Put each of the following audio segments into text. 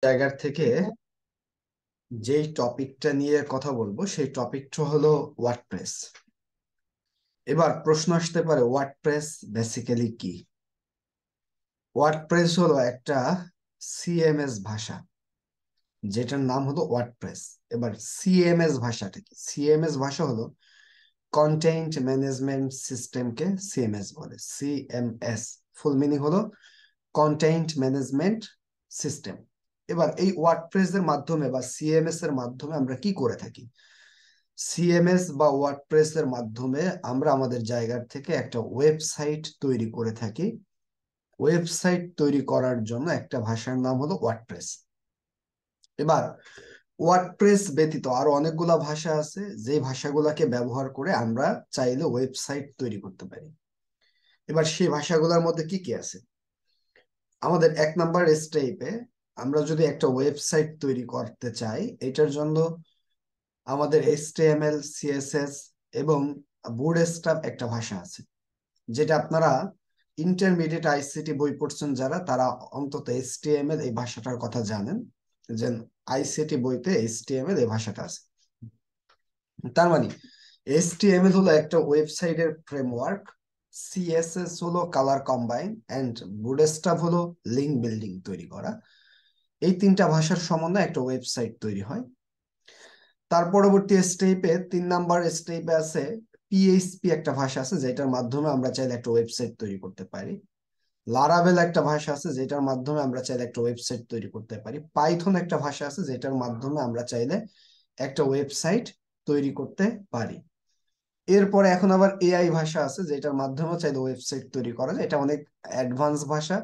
জায়গার থেকে যেই টপিকটা নিয়ে কথা বলবো সেই টপিকটা হলো ওয়ার্ডপ্রেস। এবার প্রশ্ন আসতে পারে ওয়ার্ডপ্রেস বেসিক্যালি কি? ওয়ার্ডপ্রেস হলো একটা সিএমএস ভাষা, যেটার নাম হলো ওয়ার্ডপ্রেস। এবার সিএমএস ভাষাটা কি? সিএমএস ভাষা হলো কন্টেন্ট ম্যানেজমেন্ট সিস্টেমকে সিএমএস বলে। সিএমএস ফুল মিনিং হলো কন্টেন্ট ম্যানেজমেন্ট সিস্টেম। এবার এই ওয়ার্ডপ্রেস এর মাধ্যমে বা সিএমএস এর মাধ্যমে আমরা কি করে থাকি? সিএমএস বা ওয়ার্ডপ্রেস এর মাধ্যমে আমরা আমাদের জায়গার থেকে একটা ওয়েবসাইট তৈরি করে থাকি। ওয়েবসাইট তৈরি করার জন্য একটা ভাষার নাম হলো ওয়ার্ডপ্রেস। এবার ওয়ার্ডপ্রেস ব্যতীত আরো অনেকগুলা ভাষা আছে, যে ভাষাগুলোকে ব্যবহার করে আমরা চাইলে ওয়েবসাইট তৈরি করতে পারি। এবার সেই ভাষাগুলোর মধ্যে কি কি আছে? আমাদের এক নাম্বার স্টেপে আমরা যদি একটা ওয়েবসাইট তৈরি করতে চাই, এটার জন্য আমাদের এইচটিএমএল, সিএসএস এবং বুটস্ট্র্যাপ একটা ভাষা আছে, যেটা আপনারা ইন্টারমিডিয়েট আইসিটি বই পড়ছেন যারা, তারা অন্তত এইচটিএমএল এই ভাষাটার কথা জানেন। যে আইসিটি বইতে এইচটিএমএল এই ভাষাটা আছে। তার মানে এইচটিএমএল হলো একটা ওয়েবসাইটের ফ্রেমওয়ার্ক, সিএসএস হলো কালার কম্বাইন, এন্ড বুটস্ট্র্যাপ হলো লিঙ্ক বিল্ডিং তৈরি করা। এই তিনটা ভাষার সমন্বয়ে একটা ওয়েবসাইট তৈরি হয়। তার পরবর্তী স্টেপে 3 নাম্বার স্টেপে আছে পিএইচপি, একটা ভাষা আছে যেটার মাধ্যমে আমরা চাইলে একটা ওয়েবসাইট তৈরি করতে পারি। লারাভেল একটা ভাষা আছে যেটার মাধ্যমে আমরা চাইলে একটা ওয়েবসাইট তৈরি করতে পারি। পাইথন একটা ভাষা আছে যেটার মাধ্যমে আমরা চাইলে একটা ওয়েবসাইট তৈরি করতে পারি। এরপরে এখন আবার এআই ভাষা আছে যেটার মাধ্যমে চাইলে ওয়েবসাইট তৈরি করা যায়। এটা অনেক অ্যাডভান্স ভাষা।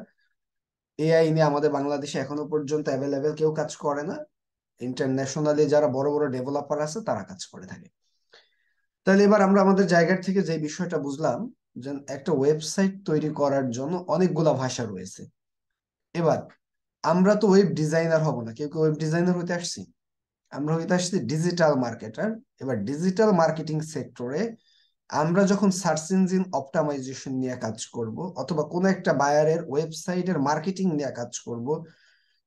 এআই নিয়ে আমাদের বাংলাদেশে এখনো পর্যন্ত অ্যাভেলেবেল কেউ কাজ করে না। ইন্টারন্যাশনালি যারা বড় বড় ডেভেলপার আছে তারা কাজ করে থাকে। তাহলে এবার আমরা আমাদের জায়গার থেকে যে বিষয়টা বুঝলাম, যে একটা ওয়েবসাইট তৈরি করার জন্য অনেকগুলা ভাষা রয়েছে। এবার আমরা তো ওয়েব ডিজাইনার হব না, কেউ কেউ ওয়েব ডিজাইনার হতে আসছি, আমরা হইতে আসছি ডিজিটাল মার্কেটার। এবার ডিজিটাল মার্কেটিং সেক্টরে আমরা যখন সার্চ ইঞ্জিন অপটিমাইজেশন নিয়ে কাজ করব, অথবা কোনো একটা বায়ারের ওয়েবসাইটের মার্কেটিং নিয়ে কাজ করব,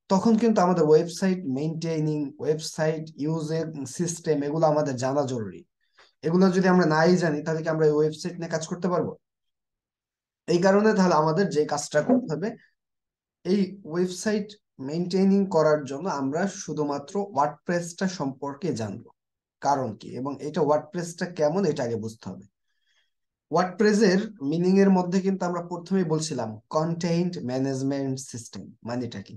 তখন কিন্তু আমাদের website maintaining, website using system, এগুলো আমাদের জানা জরুরি। এগুলো যদি আমরা নাই জানি তাহলে কি আমরা এই ওয়েবসাইট নিয়ে কাজ করতে পারবো? এই কারণে তাহলে আমাদের যে কাজটা করতে হবে, এই ওয়েবসাইট মেইনটেইনিং করার জন্য আমরা শুধুমাত্র ওয়ার্ডপ্রেসটা সম্পর্কে জানবো। কারণ কি এবং এটা ওয়ার্ডপ্রেসটা কেমন এটা আগে বুঝতে হবে। ওয়ার্ডপ্রেসের মিনিং এর মধ্যে কিন্তু আমরা প্রথমেই বলছিলাম কন্টেন্ট ম্যানেজমেন্ট সিস্টেম। মানেটা কি?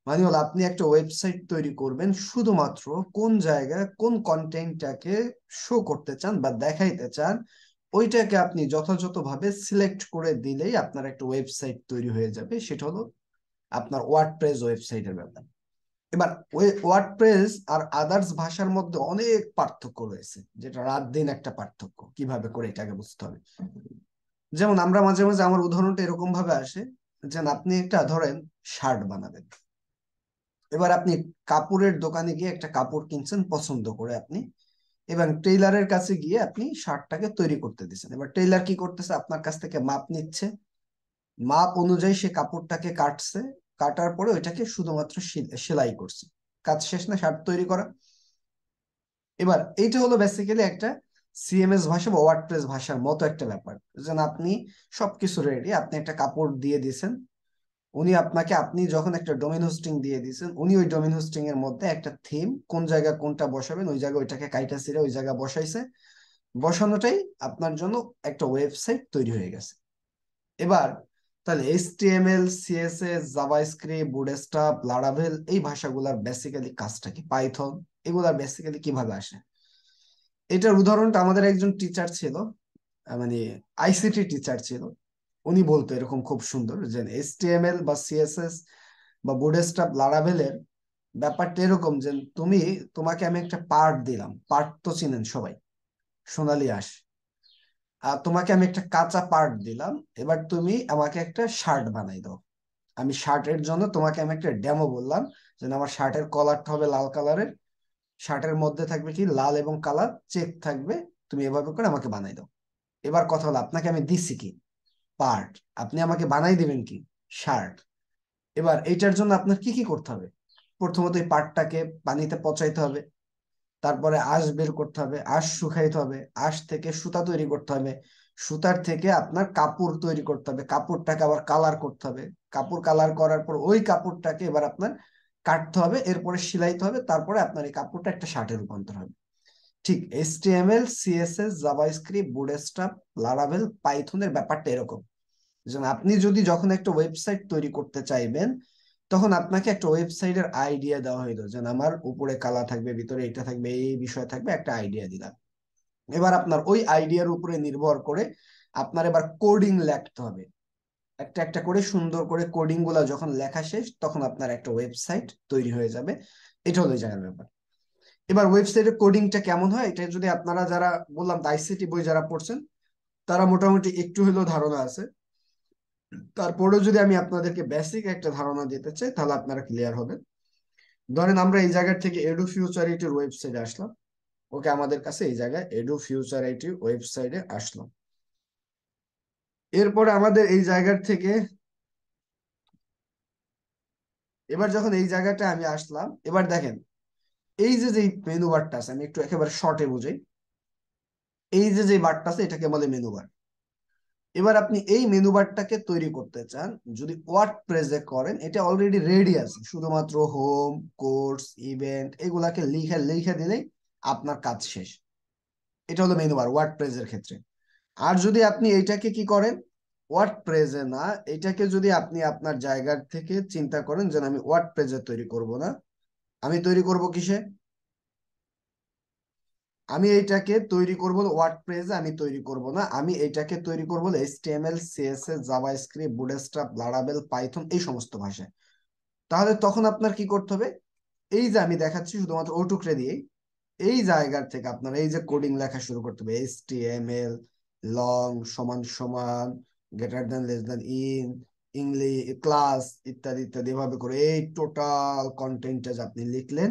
মানে হলো আপনি একটা ওয়েবসাইট তৈরি করবেন শুধুমাত্র কোন জায়গায় কোন কন্টেন্টটাকে শো করতে চান বা দেখাইতে চান, ওইটাকে আপনি যথাযথভাবে সিলেক্ট করে দিলেই আপনার একটা ওয়েবসাইট তৈরি হয়ে যাবে। সেটা হলো আপনার ওয়ার্ডপ্রেস ওয়েবসাইটের ব্যাপার। এবার ওয়ার্ডপ্রেস আর আদার্স ভাষার মধ্যে অনেক পার্থক্য রয়েছে, যেটা রাত দিন একটা পার্থক্য। কিভাবে করে এটাকে বুঝতে হবে। যেমন আমরা মাঝে মাঝে, আমার উদাহরণটা এরকম ভাবে আসে, যেন আপনি একটা ধরেন শার্ট বানাবেন। এবার আপনি কাপড়ের দোকানে গিয়ে একটা কাপড় কিনছেন পছন্দ করে আপনি, এবং টেইলারের কাছে গিয়ে আপনি শার্টটাকে তৈরি করতে দিচ্ছেন। এবার টেইলার কি করতেছে? আপনার কাছ থেকে মাপ নিচ্ছে, মাপ অনুযায়ী সে কাপড়টাকে কাটছে, কাটার পরে ওইটাকে শুধুমাত্র সেলাই করছে। কাজ শেষ না শার্ট তৈরি করা? এবার এইটা হলো বেসিক্যালি একটা সিএমএস ভাষা বা ওয়ার্ডপ্রেস ভাষার মতো একটা ব্যাপার। যেন আপনি সবকিছু রেডি, আপনি একটা কাপড় দিয়ে দিছেন, উনি আপনাকে, আপনি যখন একটা ডোমেন হোস্টিং দিয়ে দিয়েছেন, উনি ওই ডোমেন হোস্টিং এর মধ্যে একটা থিম, কোন জায়গা কোনটা বসাবেন ওই জায়গায় ওইটাকে কাইটা ছিঁড়ে ওই জায়গা বসাইছে। বসানোটাই আপনার জন্য একটা ওয়েবসাইট তৈরি হয়ে গেছে। এবার তাহলে HTML, CSS, JavaScript, Bootstrap, Laravel এই ভাষাগুলোর বেসিক্যালি কাজটা কি? পাইথন, এগুলার বেসিক্যালি কিভাবে আসে? এটার উদাহরণটা আমাদের একজন টিচার ছিল, মানে আইসিটি টিচার ছিল। উনি বলতো এরকম খুব সুন্দর, যে এইচটিএমএল বা সিএসএস বা বুটস্ট্র্যাপ, লারাভেলের ব্যাপারটা এরকম যে তোমাকে আমি একটা পার্ট দিলাম, পার্ট তো চিনেন সবাই, সোনালী আঁশ। আর তোমাকে আমি একটা কাঁচা পার্ট দিলাম, এবার তুমি আমাকে একটা শার্ট বানাই দাও। আমি শার্টের জন্য তোমাকে আমি একটা ডেমো বললাম, যে আমার শার্টের কলারটা হবে লাল কালারের, শার্টের মধ্যে থাকবে কি লাল এবং কালার চেক থাকবে, তুমি এভাবে করে আমাকে বানাই দাও। এবার কথা হলো, আপনাকে আমি দিচ্ছি কি? পার্ট। আপনি আমাকে বানাই দিবেন কি? শার্ট। এবার এইটার জন্য আপনার কি কি করতে হবে? প্রথমত এই পাটটাকে পানিতে পচাইতে হবে, তারপরে আঁশ বের করতে হবে, আঁশ শুকাইতে হবে, আঁশ থেকে সুতা তৈরি করতে হবে, সুতার থেকে আপনার কাপড় তৈরি করতে হবে, কাপড়টাকে আবার কালার করতে হবে, কাপড় কালার করার পর ওই কাপড়টাকে এবার আপনার কাটতে হবে, এরপরে সেলাইতে হবে, তারপরে আপনার এই কাপড়টা একটা শার্টে রূপান্তর হবে। ঠিক HTML, CSS, JavaScript, Bootstrap, Laravel, পাইথনের ব্যাপারটা এরকম। যেমন আপনি যদি যখন একটা ওয়েবসাইট তৈরি করতে চাইবেন, তখন আপনাকে একটা ওয়েবসাইটের আইডিয়া দেওয়া হইলো, যেন আমার উপরে কালা থাকবে, ভিতরে এটা থাকবে, এই বিষয় থাকবে, একটা আইডিয়া দিলাম। এবার আপনার ওই আইডিয়ার উপরে নির্ভর করে আপনার এবার কোডিং লিখতে হবে। একটা একটা করে সুন্দর করে কোডিং গুলা যখন লেখা শেষ, তখন আপনার একটা ওয়েবসাইট তৈরি হয়ে যাবে। এটা হলো এই জায়গার ব্যাপার। এবার ওয়েবসাইটের কোডিংটা কেমন হয়, এটা যদি আপনারা যারা বললাম আইসিটি বই যারা পড়ছেন, তারা মোটামুটি একটু হলেও ধারণা আছে। তারপরেও যদি আমি আপনাদেরকে বেসিক একটা ধারণা দিতে চাই, তাহলে আপনারা ক্লিয়ার হবে। ধরেন আমরা এই জায়গা থেকে এডু ফিউচারিটির ওয়েবসাইটে আসলাম। ওকে, আমাদের কাছে এই জায়গায় এডু ফিউচারিটি ওয়েবসাইটে আসলাম। এরপরে আমাদের এই জায়গার থেকে এবার যখন এই জায়গাটা আমি আসলাম, এবার দেখেন এই যে যে মেনু বারটা আছে, আমি একটু একেবারে শর্টে বুঝাই। এই যে যে বারটা আছে এটাকে বলে মেনু বার। এবার আপনি এই মেনু বারটাকে তৈরি করতে চান, যদি ওয়ার্ডপ্রেসে করেন, এটা অলরেডি রেডি আছে, শুধুমাত্র হোম, কোর্স, ইভেন্ট এগুলাকে লিখে লিখে দিলেই আপনার কাজ শেষ। এটা হলো মেনু বার ওয়ার্ডপ্রেসের ক্ষেত্রে। আর যদি আপনি এইটাকে কি করেন, ওয়ার্ডপ্রেসে না, এটাকে যদি আপনি আপনার জায়গার থেকে চিন্তা করেন যে আমি ওয়ার্ডপ্রেসে তৈরি করব না, আমি তৈরি করব কিসে, আমি এইটাকে তৈরি করব ওয়ার্ডপ্রেসে, আমি তৈরি করব না, আমি এইটাকে তৈরি করব HTML, CSS, JavaScript, Bootstrap, Laravel, Python এই সমস্ত ভাষায়। তাহলে তখন আপনার কি করতে হবে, এই যে আমি দেখাচ্ছি শুধুমাত্র ও টুকরে দিয়ে, এই জায়গার থেকে আপনার এই যে কোডিং লেখা শুরু করতে হবে, এইচটিএমএল, লং সমান সমান, greater than, less than, in, English, class, ইত্যাদি ইত্যাদি এভাবে করে এই টোটাল কন্টেন্টটা যে আপনি লিখলেন,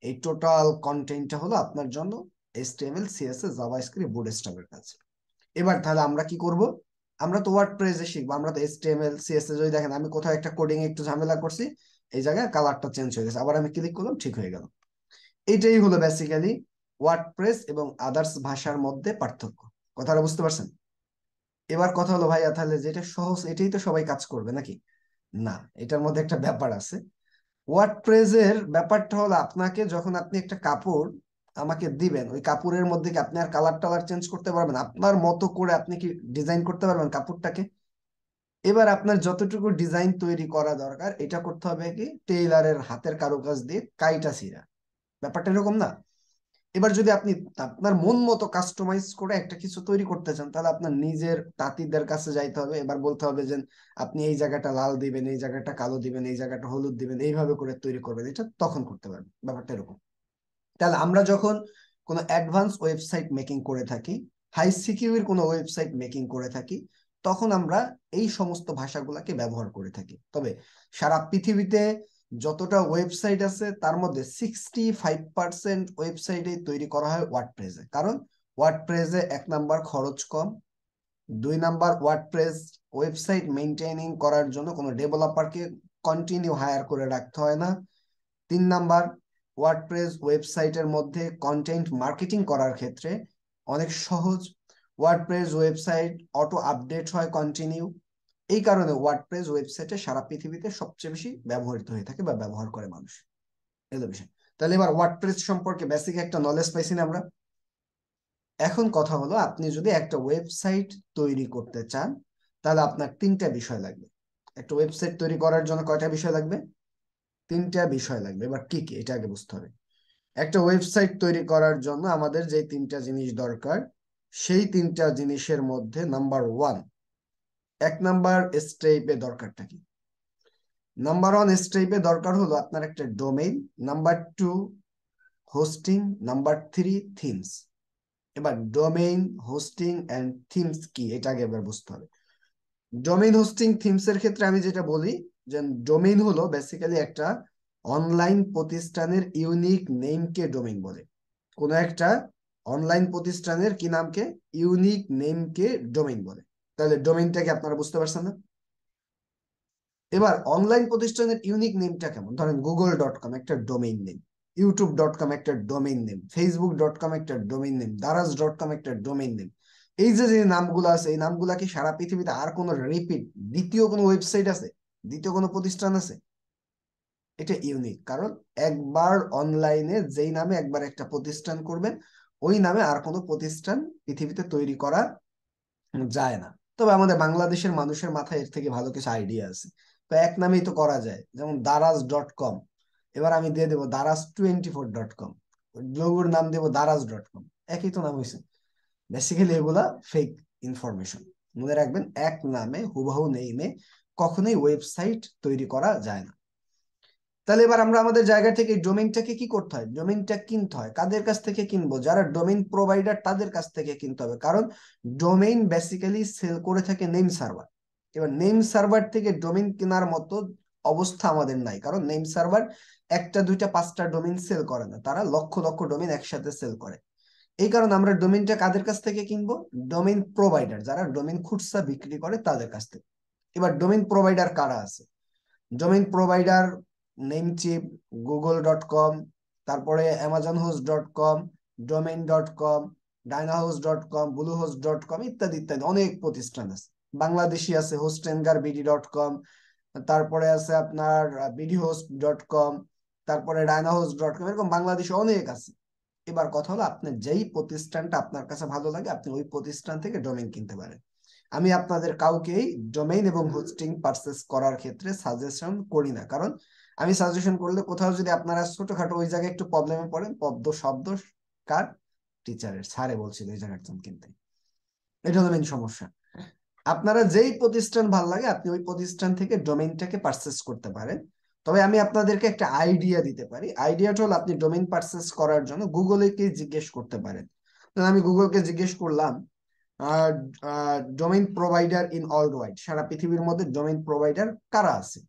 এই টোটাল কন্টেন্টটা হলো আপনার জন্য এইচটিএমএল, সিএসএস, জাভাস্ক্রিপ্ট, বুটস্ট্র্যাপের কাজ। এবার তাহলে আমরা কি করব, আমরা তো ওয়ার্ডপ্রেসে শিখবো, আমরা তো এইচটিএমএল, সিএসএস, যদি দেখেন আমি কোথাও একটা কোডিং একটু ঝামেলা করছি, এই জায়গায় কালারটা চেঞ্জ হয়ে গেছে, আবার আমি ক্লিক করলাম, ঠিক হয়ে গেল। এটাই হলো বেসিক্যালি ওয়ার্ডপ্রেস এবং আদার্স ভাষার মধ্যে পার্থক্য। কথাটা বুঝতে পারছেন? এবার কথা হলো ভাইয়া, তাহলে যেটা সহজ এটাই তো সবাই কাজ করবে নাকি? না, এটার মধ্যে একটা ব্যাপার আছে। ওয়ার্ডপ্রেসের ব্যাপারটা হলো, আপনাকে যখন আপনি একটা কাপড় আমাকে দিবেন, ওই কাপড়ের মধ্যে কি আপনি আর কালার টালার চেঞ্জ করতে পারবেন? আপনার মতো করে আপনি কি ডিজাইন করতে পারবেন কাপড়টাকে? এবার আপনার যতটুকু ডিজাইন তৈরি করা দরকার, এটা করতে হবে কি টেইলারের হাতের কারুকাজ দিয়ে কাইটা ছিঁড়া। ব্যাপারটা এরকম না? এবার যদি আপনি আপনার মন মতো কাস্টমাইজ করে একটা কিছু তৈরি করতে চান, তাহলে আপনার নিজের তাঁতিদের কাছে যাইতে হবে, এবার বলতে হবে যে আপনি এই জায়গাটা লাল দিবেন, এই জায়গাটা কালো দিবেন, এই জায়গাটা হলুদ দিবেন, এইভাবে করে তৈরি করবেন, এটা তখন করতে পারবেন। ব্যাপারটা এরকম। তাহলে আমরা যখন কোনো অ্যাডভান্স ওয়েবসাইট মেকিং করে থাকি, হাই সিকিউর কোনো ওয়েবসাইট মেকিং করে থাকি, তখন আমরা এই সমস্ত ভাষাগুলোকে ব্যবহার করে থাকি। তবে সারা পৃথিবীতে যতটা ওয়েবসাইট আছে, তার মধ্যে 65% ওয়েবসাইটে তৈরি করা হয় ওয়ার্ডপ্রেসে। কারণ ওয়ার্ডপ্রেসে 1 নাম্বার খরচ কম, 2 নাম্বার ওয়ার্ডপ্রেস ওয়েবসাইট মেনটেনিং করার জন্য কোনো ডেভেলপারকে কন্টিনিউ হায়ার করে রাখতে হয় না, 3 নাম্বার ওয়ার্ডপ্রেস ওয়েবসাইটের মধ্যে কন্টেন্ট মার্কেটিং করার ক্ষেত্রে অনেক সহজ, ওয়ার্ডপ্রেস ওয়েবসাইট অটো আপডেট হয় কন্টিনিউ। এই কারণে ওয়ার্ডপ্রেস ওয়েবসাইটে সারা পৃথিবীতে সবচেয়ে বেশি ব্যবহৃত হয়ে থাকে বা ব্যবহার করে মানুষ। এগুলো বিষয়। তাহলে এবার ওয়ার্ডপ্রেস সম্পর্কে বেসিক একটা নলেজ পাইছি না আমরা? এখন কথা হলো, আপনি যদি একটা ওয়েবসাইট তৈরি করতে চান, তাহলে আপনার 3টা বিষয় লাগবে। একটা ওয়েবসাইট তৈরি করার জন্য কয়টা বিষয় লাগবে? 3টা বিষয় লাগবে। এবার কি কি এটা আগে বুঝতে হবে। একটা ওয়েবসাইট তৈরি করার জন্য আমাদের যে 3টা জিনিস দরকার, সেই 3টা জিনিসের মধ্যে নাম্বার 1, 1 নাম্বার স্টেপে দরকারটা কি? নাম্বার 1 স্টেপে দরকার হলো আপনার একটা domain, number 2 hosting, number 3 themes. এবার ডোমেইন, হোস্টিং এন্ড থিমস কি এটা আগে এবার বুঝতে হবে। ডোমেইন, হোস্টিং, থিমস এর ক্ষেত্রে আমি যেটা বলি, যে ডোমেইন হলো বেসিক্যালি একটা অনলাইন প্রতিষ্ঠানের ইউনিক নেমকে ডোমেইন বলে। কোনো একটা অনলাইন প্রতিষ্ঠানের কি নামকে? ইউনিক নেমকে ডোমেইন বলে। তাহলে ডোমেইনটাকে আপনারা বুঝতে পারছেন না? এবার অনলাইন প্রতিষ্ঠানের ইউনিক নেমটা কেমন, ধরেন google.com একটা ডোমেইন নেম, youtube.com একটা ডোমেইন নেম, facebook.com একটা ডোমেইন নেম, daraz.com একটা ডোমেইন নেম। এই যে যে নামগুলো আছে, এই নামগুলা কি সারা পৃথিবীতে আর কোনো রিপিট দ্বিতীয় কোনো ওয়েবসাইট আছে, দ্বিতীয় কোনো প্রতিষ্ঠান আছে? এটা ইউনিক, কারণ একবার অনলাইনে যেই নামে একবার একটা প্রতিষ্ঠান করবেন, ওই নামে আর কোনো প্রতিষ্ঠান পৃথিবীতে তৈরি করা যায় না। তবে আমাদের বাংলাদেশের মানুষের মাথায় এর থেকে ভালো কিছু আইডিয়া আছে, তো এক নামেই তো করা যায়, যেমন daraz.com। এবার আমি দিয়ে দেবো daraz24.com, লোগোর নাম দেবো daraz.com, একই তো নাম হয়েছে। বেসিক্যালি এগুলা ফেক ইনফরমেশন, মনে রাখবেন এক নামে হুবহু নেইমে কখনোই ওয়েবসাইট তৈরি করা যায় না। তাহলে এবার আমরা আমাদের জায়গা থেকে ডোমেইনটাকে কি করতে হয়, ডোমেইনটা কিনতে হয়। কাদের কাছ থেকে কিনবো? যারা ডোমেইন প্রোভাইডার তাদের কাছ থেকে কিনতে হবে, কারণ ডোমেইন বেসিক্যালি সেল করে থাকে নেম সার্ভার। এবার নেম সার্ভার থেকে ডোমেইন কেনার মতো অবস্থা আমাদের নাই, কারণ নেম সার্ভার একটা দুইটা পাঁচটা ডোমেইন সেল করে না, তারা লক্ষ লক্ষ ডোমেইন একসাথে সেল করে। এই কারণে আমরা ডোমেইনটা কাদের কাছ থেকে কিনবো? ডোমেইন প্রোভাইডার, যারা ডোমেইন খুচরা বিক্রি করে তাদের কাছ থেকে। এবার ডোমেইন প্রোভাইডার কারা আছে? ডোমেইন প্রোভাইডার নেমচিপ, google.com, তারপরে amazonhost.com, domain.com, dynahost.com, bluehost.com ইত্যাদি ইত্যাদি অনেক প্রতিষ্ঠান আছে। বাংলাদেশি আছে hostengarBD.com, তারপরে আছে আপনার bdhost.com, তারপরে dynahost.com, এরকম বাংলাদেশে অনেক আছে। এবার কথা হলো, আপনার যেই প্রতিষ্ঠানটা আপনার কাছে ভালো লাগে আপনি ওই প্রতিষ্ঠান থেকে ডোমেইন কিনতে পারেন। আমি আপনাদের কাউকেই ডোমেইন এবং হোস্টিং পারচেস করার ক্ষেত্রে সাজেশন করি না, কারণ আমি সাজেশন করলে কোথাও যদি আপনারা ছোটখাটো ওই জায়গায় একটু প্রবলেমে পড়েন, শব্দ কার? টিচারের, স্যারে বলছিল ওই জায়গার কিনতে। এটা হলো মেইন সমস্যা। আপনারা যেই প্রতিষ্ঠান ভালো লাগে আপনি ওই প্রতিষ্ঠান থেকে ডোমেইনটাকে পারচেস করতে পারেন। তবে আমি আপনাদেরকে একটা আইডিয়া দিতে পারি, আইডিয়াটা হলো আপনি ডোমেইন পারচেস করার জন্য গুগলকে জিজ্ঞেস করতে পারেন। আমি গুগলকে জিজ্ঞেস করলাম domain provider in world wide, সারা পৃথিবীর মধ্যে ডোমেইন প্রোভাইডার কারা আছে।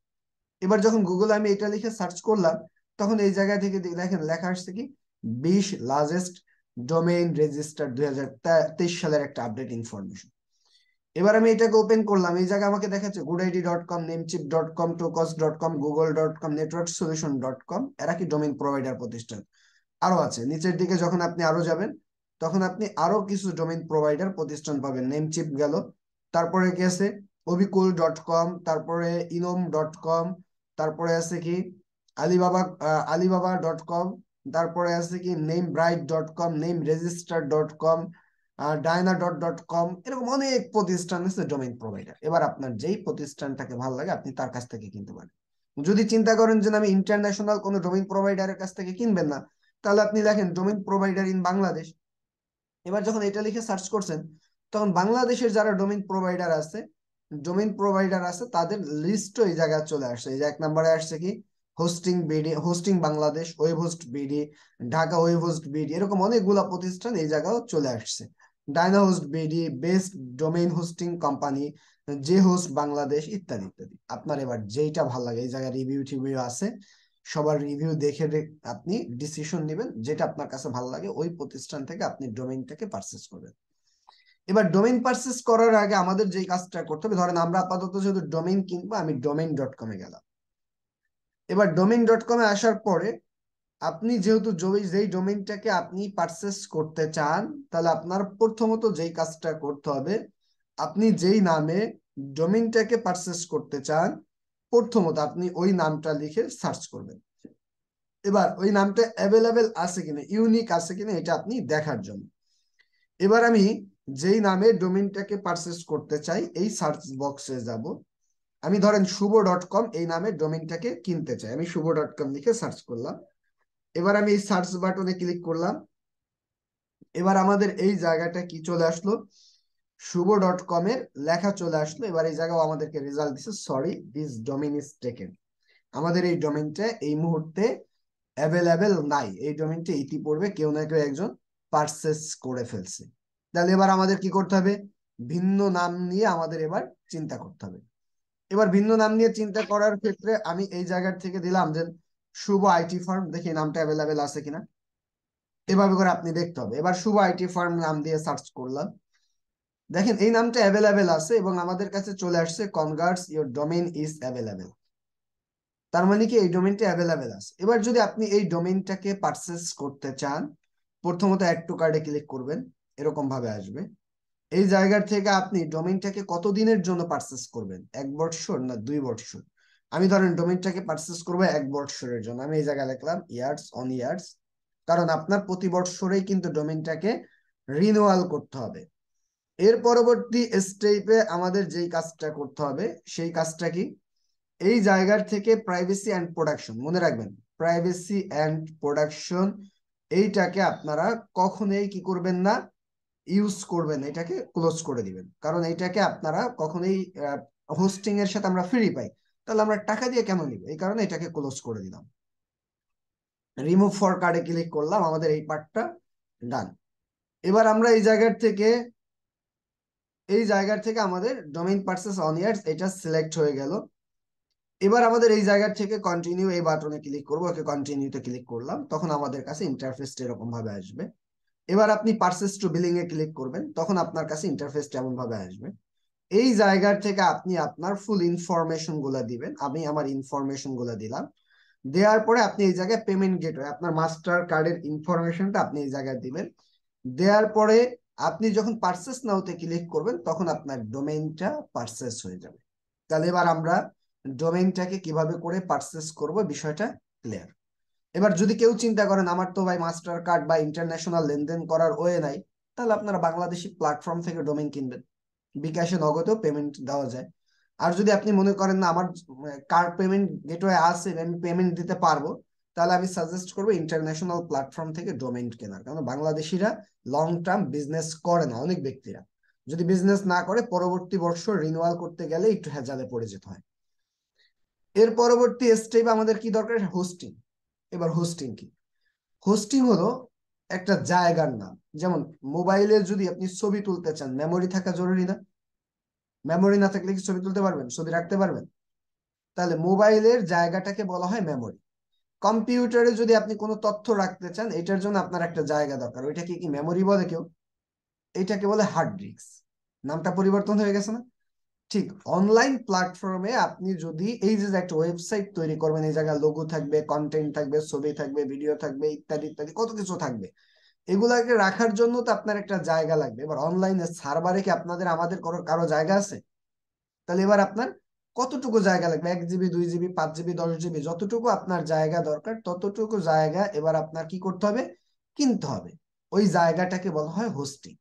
এবার যখন গুগলে আমি এটা লিখে সার্চ করলাম, তখন এই জায়গা থেকে দেখেন লেখা আসছে কি 20 লার্জেস্ট ডোমেইন রেজিস্টার 2023 সালের একটা আপডেট ইনফরমেশন। এবার আমি এটাকে ওপেন করলাম, এই জায়গায় আমাকে দেখাচ্ছে goodid.com, namecheap.com, tokos.com, google.com, networksolution.com, এরা কি ডোমেইন প্রোভাইডার প্রতিষ্ঠান। আরো আছে নিচের দিকে, যখন আপনি আরো যাবেন তখন আপনি আরো কিছু ডোমেইন প্রোভাইডার প্রতিষ্ঠান পাবেন। নেমচিপ গেল, তারপরে কি আছে অবিকুল.com, তারপরে ইনোম.com, তারপরে আছে কি আলিবাবা.com, তারপরে আছে কি নেমব্রাইট.com, নেমরেজিস্টার.com, ডায়না.com, এরকম অনেক প্রতিষ্ঠান আছে ডোমেইন প্রোভাইডার। এবার আপনার যেই প্রতিষ্ঠানটাকে ভালো লাগে আপনি তার কাছ থেকে কিনতে পারেন। যদি চিন্তা করেন যে আমি ইন্টারন্যাশনাল কোনো ডোমেইন প্রোভাইডারের কাছ থেকে কিনবেন না, তাহলে আপনি লেখেন ডোমেইন প্রোভাইডার ইন বাংলাদেশ। এবার যখন এটা লিখে সার্চ করছেন, তখন বাংলাদেশের যারা ডোমেইন প্রোভাইডার আছে তাদের লিস্টও এই জায়গায় চলে আসছে। এই যে 1 নম্বরে আসছে কি hosting Bangladesh, web host BD, Dhaka web host BD, এরকম অনেকগুলা প্রতিষ্ঠান এই জায়গাও চলে আসছে। Diana host BD, best domain hosting company, যে হোস্ট বাংলাদেশ, ইত্যাদি ইত্যাদি। আপনার এবার যেইটা ভালো লাগে, এই জায়গায় রিভিউ টিভিউ আছে, সবার রিভিউ দেখে আপনি ডিসিশন নেবেন, যেটা আপনার কাছে ভালো লাগে ওই প্রতিষ্ঠান থেকে আপনি ডোমেইনটাকে পারচেস করবেন। এবার ডোমেইন পারচেস করার আগে আমাদের যেই কাজটা করতে হবে, ধরেন আমরা আপাতত যেহেতু ডোমেইন কিনবো, আমি domain.com-এ গেলাম। এবার domain.com-এ আসার পরে আপনি যেহেতু যেই ডোমেইনটাকে আপনি পারচেস করতে চান, তাহলে আপনার প্রথমত যেই কাজটা করতে হবে, আপনি যেই নামে ডোমেইনটাকে পারচেস করতে চান, প্রথমত আপনি ওই নামটা লিখে সার্চ করবেন। এবার ওই নামটা অ্যাভেলেবেল আছে কিনা, ইউনিক আছে কিনা, এটা আপনি দেখার জন্য এবার আমি যেই নামে ডোমেইনটাকে পারচেস করতে চাই এই সার্চ বক্সে যাব। আমি ধরেন শুভ.com এই নামে ডোমেইনটাকে কিনতে চাই, আমি শুভ.com লিখে সার্চ করলাম। এবার আমি এই সার্চ বাটনে ক্লিক করলাম। এবার আমাদের এই জায়গাটা কি চলে আসলো, শুভ.com এর লেখা চলে আসলো। এবার এই জায়গাও আমাদেরকে রেজাল্ট দিচ্ছে, sorry this domain is taken, আমাদের এই ডোমেইনটা এই মুহূর্তে অ্যাভেলেবেল নাই, এই ডোমেইনটা ইতিপূর্বে কেউ না কেউ একজন পারচেস করে ফেলছে। তাহলে এবার আমাদের কি করতে হবে, ভিন্ন নাম নিয়ে আমাদের এবার চিন্তা করতে হবে। এবার ভিন্ন নাম নিয়ে চিন্তা করার ক্ষেত্রে আমি এই জায়গা থেকে দিলাম যে শুভ আইটি ফার্ম, দেখি নামটা অ্যাভেলেবেল আছে কিনা, এভাবে করে আপনি দেখতে হবে। এবার শুভ আইটি ফার্ম নাম দিয়ে সার্চ করলাম। দেখেন এই নামটা অ্যাভেলেবেল আছে এবং আমাদের কাছে চলে আসছে congrats your domain is available. তার মানে কি এই ডোমেইনটা অ্যাভেলেবেল আছে। এবার যদি আপনি এই ডোমেইনটাকে পারচেস করতে চান, প্রথমত অ্যাড টু কার্ডে ক্লিক করবেন, এরকম ভাবে আসবে। এই জায়গার থেকে আপনি ডোমেইনটাকে কতদিনের জন্য পারচেস করবেন, 1 বছর না 2 বছর? আমি ধরেন ডোমেইনটাকে পারচেস করবো 1 বছরের জন্য, আমি এই জায়গায় লিখলাম ইয়ার্স অন ইয়ার্স, কারণ আপনার প্রতি বছরেই কিন্তু ডোমেইনটাকে রিনিউয়াল করতে হবে। এর পরবর্তী স্টেপে আমাদের যেই কাজটা করতে হবে সেই কাজটা কি, এই জায়গার থেকে প্রাইভেসি অ্যান্ড প্রোডাকশন, মনে রাখবেন প্রাইভেসি অ্যান্ড প্রোডাকশন, এইটাকে আপনারা কখনোই কি করবেন না, ইউজ করবেন, এটাকে ক্লোজ করে দিবেন। কারণ এইটাকে আপনারা কখনোই হোস্টিং এর সাথে আমরা ফ্রি পাই, তাহলে আমরা টাকা দিয়ে কেন নিব, এই কারণে এটাকে ক্লোজ করে দিলাম। রিমুভ ফর কার্ডে ক্লিক করলাম, আমাদের এই পার্টটা ডান। এবার আমরা এই জায়গার থেকে আমাদের ডোমেইন পারচেস অন ইয়ার্স এটা সিলেক্ট হয়ে গেল। এবার আমাদের এই জায়গার থেকে কন্টিনিউ এই বাটনে ক্লিক করবো, ওকে কন্টিনিউতে ক্লিক করলাম, তখন আমাদের কাছে ইন্টারফেসটা এরকম ভাবে আসবে। এবার আপনি পারচেস টু বিলিং এ ক্লিক করবেন, তখন আপনার কাছে ইন্টারফেসটা এমন ভাবে আসবে। এই জায়গার থেকে আপনি আপনার ফুল ইনফরমেশন গুলা দিবেন, আমি আমার ইনফরমেশন গুলা দিলাম। দেওয়ার পরে আপনি এই জায়গায় পেমেন্ট গেটওয়ে, আপনার মাস্টার কার্ডের ইনফরমেশনটা আপনি এই জায়গায় দিবেন। দেওয়ার পরে আপনি যখন পারচেস নাওতে ক্লিক করবেন, তখন আপনার ডোমেইনটা পারচেস হয়ে যাবে। তাহলে এবার আমরা ডোমেইনটাকে কিভাবে করে পারচেস করব, বিষয়টা ক্লিয়ার। এবার যদি কেউ চিন্তা করেন আমার তো ভাই মাস্টার কার্ড বা ইন্টারন্যাশনাল লেনদেন করার ওয়ে নাই, তাহলে আপনারা বাংলাদেশি প্ল্যাটফর্ম থেকে ডোমেইন কিনবেন, বিকাশে নগদেও পেমেন্ট দেওয়া যায়। আর যদি আপনি মনে করেন না আমার কার্ড পেমেন্ট গেটওয়ে আছে, আমি পেমেন্ট দিতে পারবো, তাহলে আমি সাজেস্ট করবো ইন্টারন্যাশনাল প্ল্যাটফর্ম থেকে ডোমেইন কেনার। কারণ বাংলাদেশিরা লং টার্ম বিজনেস করে না, অনেক ব্যক্তিরা যদি বিজনেস না করে পরবর্তী বছর রিনিউয়াল করতে গেলে একটু হেজালে পড়ে যেতে হয়। এর পরবর্তী স্টেপ আমাদের কি দরকার, হোস্টিং। এবার হোস্টিং কি, হোস্টিং হলো একটা জায়গার নাম। যেমন মোবাইলে যদি আপনি ছবি তুলতে চান, মেমোরি থাকা জরুরি না? মেমোরি না থাকলে কি ছবি তুলতে পারবেন, ছবি রাখতে পারবেন? তাহলে মোবাইলের জায়গাটাকে বলা হয় মেমোরি। কম্পিউটারে যদি আপনি কোনো তথ্য রাখতে চান, এটার জন্য আপনার একটা জায়গা দরকার, ওইটাকে কি মেমোরি বলে কেউ? এটাকে বলে হার্ড ডিস্ক। নামটা পরিবর্তন হয়ে গেছে না? ঠিক অনলাইন প্ল্যাটফর্মে আপনি যদি এই যে একটা ওয়েবসাইট তৈরি করবেন, এই জায়গায় লোগো থাকবে, কন্টেন্ট থাকবে, ছবি থাকবে, ভিডিও থাকবে, ইত্যাদি ইত্যাদি কত কিছু থাকবে, এগুলাকে রাখার জন্য তো আপনার একটা জায়গা লাগবে। এবার অনলাইনে সার্ভারে কি আপনাদের আমাদের কারো জায়গা আছে? তাহলে এবার আপনার কতটুকু জায়গা লাগবে, 1 জিবি, 2 জিবি, 5 জিবি, 10 জিবি, যতটুকু আপনার জায়গা দরকার ততটুকু জায়গা এবার আপনার কি করতে হবে, কিনতে হবে। ওই জায়গাটাকে বলা হয় হোস্টিং।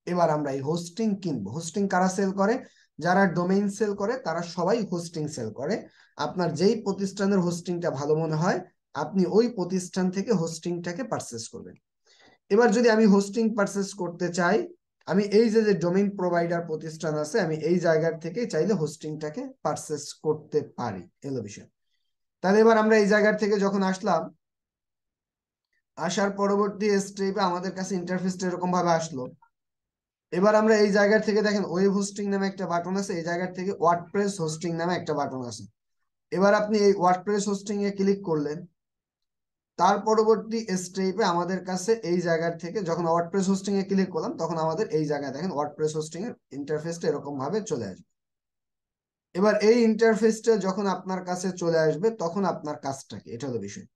এবার আমরা এই হোস্টিং কিনবো। হোস্টিং কারা সেল করে? যারা ডোমেইন সেল করে তারা সবাই হোস্টিং সেল করে। আপনার যেই প্রতিষ্ঠানের হোস্টিংটা ভালো মনে হয়, আপনি ওই প্রতিষ্ঠান থেকে হোস্টিংটাকে পারচেস করবেন। এবার যদি আমি হোস্টিং পারচেস করতে চাই, আমি এই যে যে ডোমেইন প্রোভাইডার প্রতিষ্ঠান আছে, আমি এই জায়গার থেকে চাইলে হোস্টিংটাকে পারচেস করতে পারি, এলো বিষয়। তাহলে এবার আমরা এই জায়গার থেকে যখন আসলাম, আসার পরবর্তী স্টেপে আমাদের কাছে ইন্টারফেসটা এরকম ভাবে আসলো। এবার আমরা এই জায়গার থেকে দেখেন ওয়েব হোস্টিং নামে একটা বাটন আছে, এই জায়গার থেকে ওয়ার্ডপ্রেস হোস্টিং নামে একটা বাটন আছে। এবার আপনি এই ওয়ার্ডপ্রেস হোস্টিং এ ক্লিক করলেন, তার পরবর্তী স্টেপে আমাদের কাছে এই জায়গার থেকে যখন ওয়ার্ডপ্রেস হোস্টিং এ ক্লিক করলাম, তখন আমাদের এই জায়গায় দেখেন ওয়ার্ডপ্রেস হোস্টিং এর ইন্টারফেসটা এরকম ভাবে চলে আসবে। এবার এই ইন্টারফেসটা যখন আপনার কাছে চলে আসবে, তখন আপনার কাজটা কি, এটা হলো বিষয়।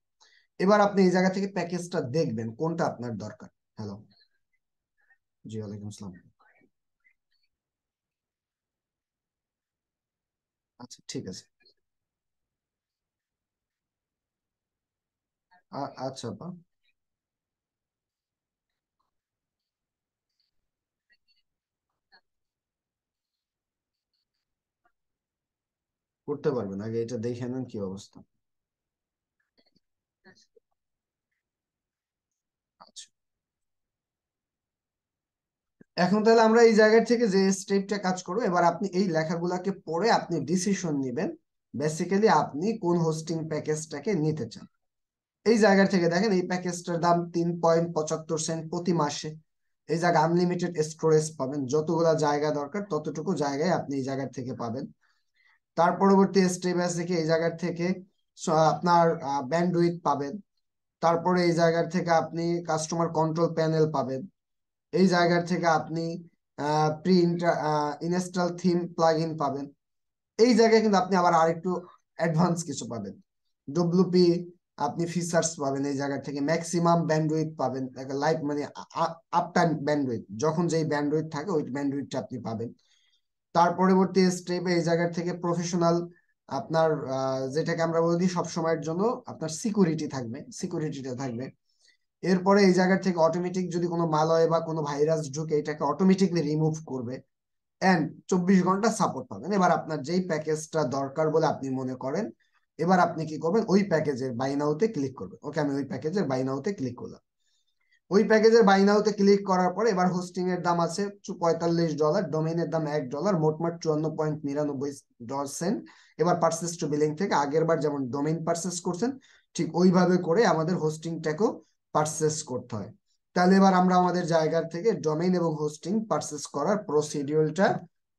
এবার আপনি এই জায়গা থেকে প্যাকেজটা দেখবেন কোনটা আপনার দরকার। হ্যালো, জি ওয়ালাইকুম আসসালাম। আচ্ছা ঠিক আছে। আচ্ছা আপা, করতে পারবেন, আগে এটা দেখে নেন কি অবস্থা। আচ্ছা, এখন তাহলে আমরা এই জায়গা থেকে যে স্টেপটা কাজ করবো, এবার আপনি এই লেখাগুলাকে পড়ে আপনি ডিসিশন নেবেন বেসিক্যালি আপনি কোন হোস্টিং প্যাকেজটাকে নিতে চান। এই জায়গা থেকে দেখেন এই প্যাকেজটার দাম 3.75 সেন্ট প্রতি মাসে। এই জায়গায় আনলিমিটেড স্টোরেজ পাবেন, যতগুলা জায়গা দরকার ততটুকু জায়গায় আপনি এই জায়গা থেকে পাবেন। তার পরবর্তী স্টেপ আছে কি, এই জায়গা থেকে আপনার ব্যান্ডউইথ পাবেন। তারপরে এই জায়গা থেকে আপনি কাস্টমার কন্ট্রোল প্যানেল পাবেন। এই জায়গার থেকে আপনি pre install theme plug in পাবেন। এই জায়গায় কিন্তু আপনি আবার আরেকটু অ্যাডভান্স কিছু পাবেন। ডব্লিউপি আপনি ফিচার্স পাবেন এই জায়গা থেকে, ম্যাক্সিমাম ব্যান্ডউইথ পাবেন, লাইভ মানে আপ টাইম ব্যান্ডউইথ, যখন যেই ব্যান্ডউইথ থাকে ওই ব্যান্ডউইথটা আপনি পাবেন। তার পরবর্তী স্টেপে এই জায়গা থেকে প্রফেশনাল আপনার যেটাকে আমরা বলি সব সময়ের জন্য আপনার সিকিউরিটি থাকবে, সিকিউরিটিটা থাকবে। এরপরে এই জায়গা থেকে অটোমেটিক যদি কোনো মালয় বা কোনো ভাইরাস ঢুকে এটাকে অটোমেটিকলি রিমুভ করবে, এন্ড 24 ঘন্টা সাপোর্ট পাবেন। এবার আপনার যেই প্যাকেজটা দরকার বলে আপনি মনে করেন, এবার আপনি কি করবেন, ওই প্যাকেজের বাই নাওতে ক্লিক করবেন। ওকে, আমি ওই প্যাকেজের বাই নাওতে ক্লিক করলাম। ওই প্যাকেজের বাই নাওতে ক্লিক করার পরে এবার হোস্টিং এর দাম আছে $45, ডোমেইনের দাম $1, মোটমাট 54.99 সেন্ট। এবার পারচেস টু বিলিং থেকে আগের বার যেমন ডোমেইন পারচেস করছেন ঠিক ওইভাবে করে আমাদের হোস্টিংটাকেও পারচেস করতে হয়। তাহলে এবার আমরা আমাদের জায়গার থেকে ডোমেইন এবং হোস্টিং পারচেস করার প্রসিডিউরটা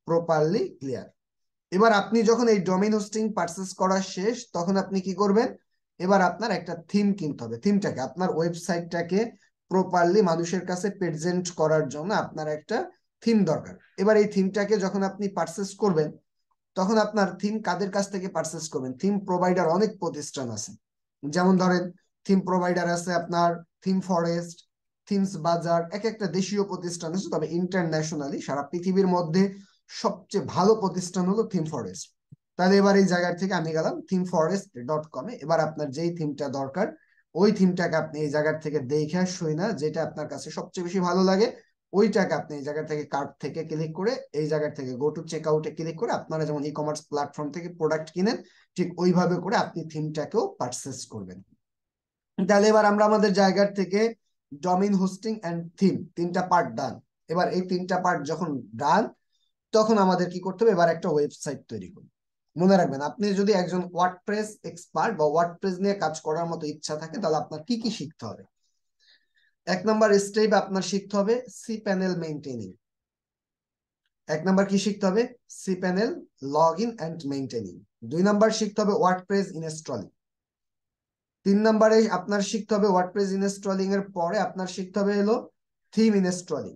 প্রপারলি ক্লিয়ার। এবার আপনি যখন এই ডোমেইন হোস্টিং পারচেস করা শেষ, তখন আপনি কি করবেন, এবার আপনার একটা থিম কিনতে হবে। থিমটাকে আপনার ওয়েবসাইটটাকে প্রপারলি মানুষের কাছে প্রেজেন্ট করার জন্য আপনার একটা থিম দরকার। এবার এই থিমটাকে যখন আপনি পারচেস করবেন, তখন আপনার থিম কাদের কাছ থেকে পারচেস করবেন, থিম প্রোভাইডার অনেক প্রতিষ্ঠান আছে। যেমন ধরেন থিম প্রোভাইডার আছে আপনার থিম ফরেস্ট, থিমস বাজার, এক একটা দেশীয় প্রতিষ্ঠান আছে, তবে ইন্টারন্যাশনালি সারা পৃথিবীর মধ্যে সবচেয়ে ভালো প্রতিষ্ঠান হলো থিম ফরেস্ট। তাহলে এবার এই জায়গা থেকে আমি গেলাম themforest.com-এ। এবার আপনার যেই থিমটা দরকার ওই থিমটাকে আপনি এই জায়গা থেকে দেখে শুই না, যেটা আপনার কাছে সবচেয়ে বেশি ভালো লাগে ওইটাকে আপনি এই জায়গা থেকে কার্ট থেকে ক্লিক করে এই জায়গা থেকে গো টু চেক আউটে ক্লিক করে আপনারা যেমন ই কমার্স প্ল্যাটফর্ম থেকে প্রোডাক্ট কিনেন ঠিক ওইভাবে করে আপনি থিমটাকেও পারচেস করবেন। তাহলে এবার আমরা আমাদের জায়গার থেকে ডোমেইন হোস্টিং এন্ড থিম তিনটা পার্ট ডান। এবার এই তিনটা পার্ট যখন ডান, তখন আমাদের কি করতে হবে, এবার একটা ওয়েবসাইট তৈরি করুন। মনে রাখবেন, আপনি যদি একজন ওয়ার্ডপ্রেস এক্সপার্ট বা ওয়ার্ডপ্রেস নিয়ে কাজ করার মতো ইচ্ছা থাকে, তাহলে আপনার কি কি শিখতে হবে। 1 নম্বর স্টেপ আপনার শিখতে হবে সি প্যানেল মেইনটেনিং। 1 নম্বর কি শিখতে হবে, C panel log in and maintaining. 2 number শিখতে হবে ওয়ার্ডপ্রেস ইনস্টলিং। 3 নম্বরে আপনার শিখতে হবে ওয়ার্ডপ্রেস ইনস্টলিং এর পরে আপনার শিখতে হবে হলো থিম ইনস্টলিং।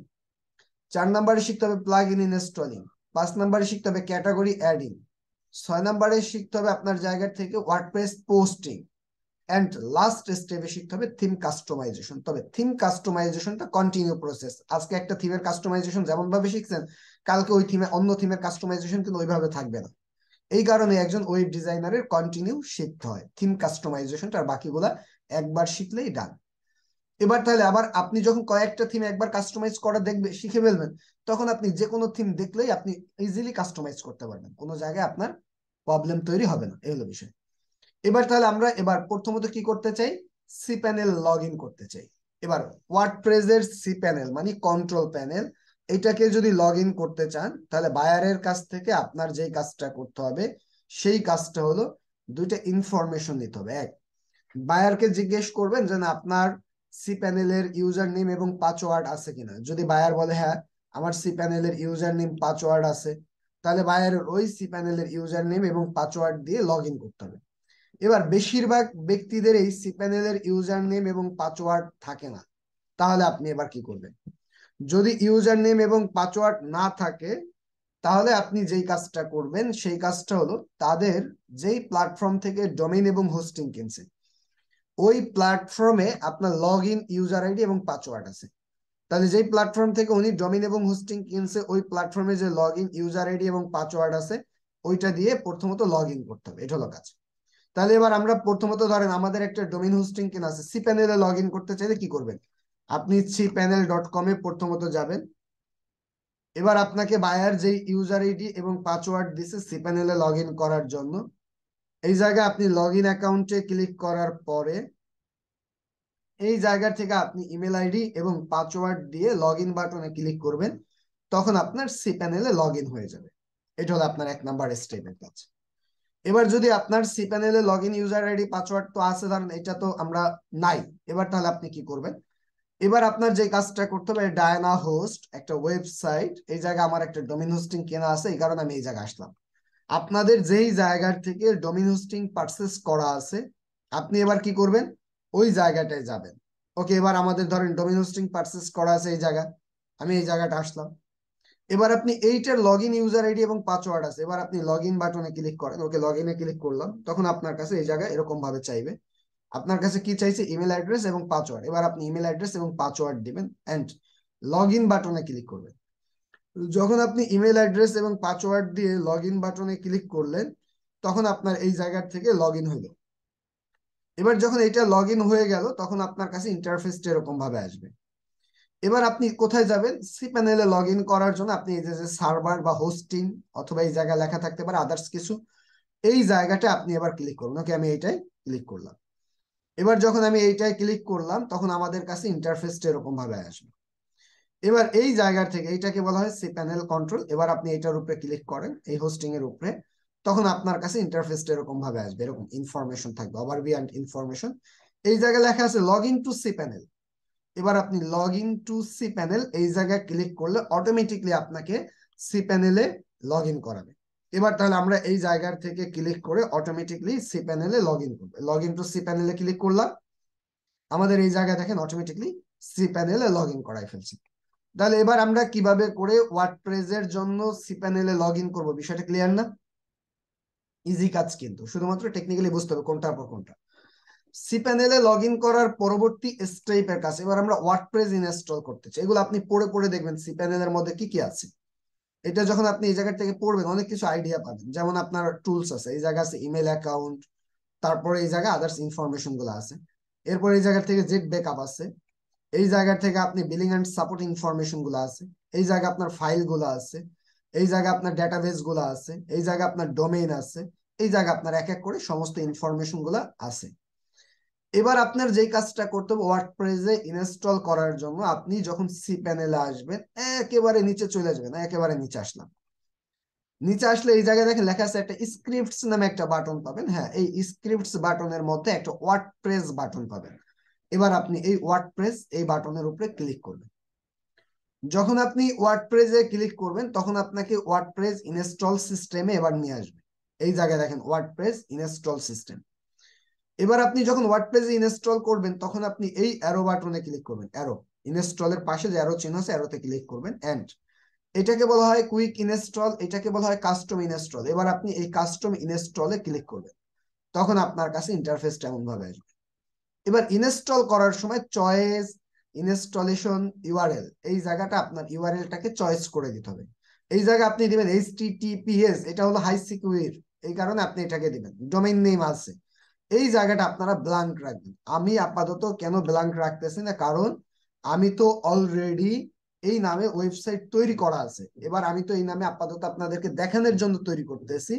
4 নম্বরে শিখতে হবে প্লাগ ইন ইনস্টলিং। 5 নম্বরে শিখতে হবে ক্যাটাগরি অ্যাডিং। 6 নম্বরে শিখতে হবে আপনার জায়গা থেকে ওয়ার্ডপ্রেস পোস্টিং। এন্ড লাস্ট স্টেপে শিখতে হবে থিম কাস্টমাইজেশন। তবে থিম কাস্টমাইজেশনটা কন্টিনিউ প্রসেস। আজকে একটা থিমের কাস্টমাইজেশন যেমন ভাবে শিখছেন, কালকে ওই থিমে অন্য থিমের কাস্টমাইজেশন কিন্তু ওইভাবে থাকবে না। এই কারণে একজন ওয়েব ডিজাইনারের কন্টিনিউ শিখতে হয় থিম কাস্টমাইজেশনটা, আর বাকিগুলা একবার শিখলেই ডান। এবার তাহলে আবার আপনি যখন কয়েকটা থিম একবার কাস্টমাইজ করা দেখবে শিখে ফেলবেন, তখন আপনি যে কোনো থিম দেখলেই আপনি ইজিলি কাস্টমাইজ করতে পারবেন, কোনো জায়গায় আপনার প্রবলেম তৈরি হবে না। এই হলো বিষয়। এবার তাহলে আমরা এবার প্রথমত কি করতে চাই, সি প্যানেল লগ ইন করতে চাই। এবার ওয়ার্ডপ্রেসের সি প্যানেল মানে কন্ট্রোল প্যানেল, এটাকে যদি লগ ইন করতে চান, তাহলে বায়ারের কাছ থেকে আপনার যে কাজটা করতে হবে সেই কাজটা হলো দুইটা ইনফরমেশন নিতে হবে। এক, বায়ারকে জিজ্ঞেস করবেন যে না আপনার সি প্যানেলের ইউজার নেম এবং পাসওয়ার্ড আছে কিনা। যদি বায়ার বলে হ্যাঁ আমার সি প্যানেলের ইউজার নেম পাসওয়ার্ড আছে, তাহলে বায়ারের ওই সি প্যানেলের ইউজার নেম এবং পাসওয়ার্ড দিয়ে লগ ইন করতে হবে। এবার বেশিরভাগ ব্যক্তিদের এই সি প্যানেলের ইউজার নেম এবং পাসওয়ার্ড থাকে না। তাহলে আপনি এবার কি করবেন, যদি ইউজার নেম এবং পাসওয়ার্ড না থাকে, তাহলে আপনি যেই কাজটা করবেন সেই কাজটা হলো তাদের যেই প্ল্যাটফর্ম থেকে ডোমেইন এবং হোস্টিং কিনছে ওই প্ল্যাটফর্মে আপনার লগ ইন ইউজার আইডি এবং পাসওয়ার্ড আছে। তাহলে যেই প্ল্যাটফর্ম থেকে উনি ডোমেইন এবং হোস্টিং কিনছে ওই প্ল্যাটফর্মে যে লগ ইন ইউজার আইডি এবং পাসওয়ার্ড আছে ওইটা দিয়ে প্রথমত লগ ইন করতে হবে। এটা হলো কাজ। তাহলে এবার আমরা প্রথমত ধরেন আমাদের একটা ডোমেইন হোস্টিং কেনা আছে, সি প্যানেলে লগ ইন করতে চাইলে কি করবেন, আপনি cpanel.com-এ প্রথমত যাবেন। এবার আপনাকে বায়ার যে ইউজার আইডি এবং পাসওয়ার্ড দিছে সি প্যানেলে লগ ইন করার জন্য, এই জায়গায় আপনি লগ ইন অ্যাকাউন্টে ক্লিক করার পরে এই জায়গা থেকে আপনি ইমেল আইডি এবং পাসওয়ার্ড দিয়ে লগ ইন বাটনে ক্লিক করবেন, তখন আপনার সি প্যানেলে লগ ইন হয়ে যাবে। এটা হলো আপনার 1 নম্বর স্টেপের কাজ। এবার যদি আপনার সি প্যানেলে log in user ID password তো আছে, ধরেন এটা তো আমরা নাই, এবার তাহলে আপনি কি করবেন, এবার আপনার যে কাজটা করতে হবে ডায়না হোস্ট একটা ওয়েবসাইট, এই জায়গায় আমার একটা ডোমেইন হোস্টিং কেনা আছে এই কারণে আমি এই জায়গায় আসলাম। আপনাদের যেই জায়গার থেকে ডোমেইন হোস্টিং পারচেস করা আছে আপনি এবার কি করবেন, ওই জায়গাটায় যাবেন। ওকে, এবার আমাদের ধরেন ডোমেইন হোস্টিং পারচেস করা আছে এই জায়গা, আমি এই জায়গাটা আসলাম। এবার আপনি এইটার লগ ইন ইউজার আইডি এবং পাসওয়ার্ড আছে, এবার আপনি লগ ইন বাটনে ক্লিক করেন, ওকে লগ ইনে ক্লিক করলাম, তখন আপনার কাছে এই জায়গায় এরকম ভাবে চাইবে, আপনার কাছে কি চাইছে, ইমেল অ্যাড্রেস এবং পাসওয়ার্ড। এবার আপনি ইমেল অ্যাড্রেস এবং পাসওয়ার্ড দিবেন এন্ড লগ ইন বাটনে ক্লিক করবেন। যখন আপনি ইমেল অ্যাড্রেস এবং পাসওয়ার্ড দিয়ে লগ ইন বাটনে ক্লিক করলেন, তখন আপনার এই জায়গার থেকে লগ ইন হইলো। এবার যখন এটা লগ ইন হয়ে গেল, তখন আপনার কাছে ইন্টারফেসটা এরকম ভাবে আসবে। এবার আপনি কোথায় যাবেন, সি প্যানেলে লগ ইন করার জন্য আপনি এই যে সার্ভার বা হোস্টিং অথবা এই জায়গায় লেখা থাকতে পারে আদার্স কিছু, এই জায়গাটা আপনি এবার ক্লিক করুন। ওকে, আমি এইটাই ক্লিক করলাম। এবার যখন আমি এইটাই ক্লিক করলাম, তখন আমাদের কাছে ইন্টারফেসটা এরকম ভাবে আসবে। এবার এই জায়গা থেকে এইটাকে বলা হয় সি প্যানেল কন্ট্রোল। এবার আপনি এটার উপরে ক্লিক করেন, এই হোস্টিং এর উপরে, তখন আপনার কাছে ইন্টারফেসটা এরকম ভাবে আসবে, এরকম ইনফরমেশন থাকবে, ওভারভিউ এন্ড ইনফরমেশন। এই জায়গায় লেখা আছে log in to C panel. এবার আপনি log in to C panel এই জায়গায় ক্লিক করলে অটোমেটিকলি আপনাকে সি প্যানেলে লগ ইন করাবে। এবার তাহলে আমরা এই জায়গার থেকে ক্লিক করে অটোমেটিকলি সি প্যানেলে লগ ইন করবে। লগ ইন টু সি প্যানেলে ক্লিক করলাম, আমাদের এই জায়গায় দেখেন অটোমেটিকলি সি প্যানেলে লগ ইন করাই ফেলছি। তাহলে এবার আমরা কিভাবে করে ওয়ার্ডপ্রেসের জন্য সি প্যানেলে লগ ইন করবো, বিষয়টা ক্লিয়ার না? ইজি কাজ, কিন্তু শুধুমাত্র টেকনিক্যালি বুঝতে হবে কোনটার পর কোনটা। সি প্যানেলে লগ ইন করার পরবর্তী স্টেপের কাছে এবার আমরা ওয়ার্ডপ্রেস ইনস্টল করতে চাই। এগুলো আপনি পড়ে পড়ে দেখবেন সি প্যানেলের মধ্যে কি কি আছে। এটা যখন আপনি এই জায়গা থেকে পড়বেন অনেক কিছু আইডিয়া পাবেন। যেমন আপনার টুলস আছে, এই জায়গা আছে ইমেল অ্যাকাউন্ট, তারপরে এই জায়গায় আদার্স ইনফরমেশন গুলো আছে। এরপর এই জায়গা থেকে জেট ব্যাকআপ আছে, এই জায়গা থেকে আপনি বিলিং এন্ড সাপোর্ট ইনফরমেশন গুলো আছে, এই জায়গা আপনার ফাইল গুলো আছে, এই জায়গা আপনার ডেটাবেস গুলো আছে, এই জায়গা আপনার ডোমেইন আছে, এই জায়গা আপনার এক এক করে সমস্ত ইনফরমেশন গুলো আছে। এবার আপনার যেই কাজটা করতে হবে ওয়ার্ডপ্রেসে ইনস্টল করার জন্য, আপনি যখন সি প্যানেলে আসবেন একেবারে নিচে চলে যাবেন, একেবারে নিচে আসলাম। নিচে আসলে এই জায়গায় দেখেন লেখা আছে একটা স্ক্রিপ্টস নামে একটা বাটন পাবেন। হ্যাঁ, এই স্ক্রিপ্টস বাটনের মধ্যে একটা ওয়ার্ডপ্রেস বাটন পাবেন। এবার আপনি এই ওয়ার্ডপ্রেস এই বাটনের উপরে ক্লিক করবেন। যখন আপনি ওয়ার্ডপ্রেসে ক্লিক করবেন, তখন আপনাকে ওয়ার্ডপ্রেস ইনস্টল সিস্টেমে এবার নিয়ে আসবে। এই জায়গায় দেখেন ওয়ার্ডপ্রেস ইনস্টল সিস্টেম। এবার আপনি যখন ওয়ার্ডপ্রেসে ইনস্টল করবেন, তখন আপনি এই অ্যারো বাটনে ক্লিক করবেন। অ্যারো ইনস্টলের পাশে যে অ্যারো চিহ্ন আছে, অ্যারোতে ক্লিক করবেন এন্ড এটাকে বলা হয় কুইক ইনস্টল, এটাকে বলা হয় কাস্টম ইনস্টল। এবার আপনি এই কাস্টম ইনস্টলে ক্লিক করবেন, তখন আপনার কাছে ইন্টারফেসটা এমন ভাবে আসবে। এবার ইনস্টল করার সময় চয়েস ইনস্টলেশন ইউআরএল, এই জায়গাটা আপনার ইউআরএলটাকে চয়েস করে দিতে হবে। এই জায়গায় আপনি দিবেন এইচটিটিপিএস, এটা হলো হাই সিকিউর, এই কারণে আপনি এটাকে দিবেন। ডোমেইন নেম আছে, এই জায়গাটা আপনারা ব্ল্যাঙ্ক রাখবেন। আমি আপাতত কেন ব্ল্যাঙ্ক রাখতেছি না, কারণ আমি তো অলরেডি এই নামে ওয়েবসাইট তৈরি করা আছে। এবার আমি তো এই নামে আপাতত আপনাদেরকে দেখানোর জন্য তৈরি করতেছি,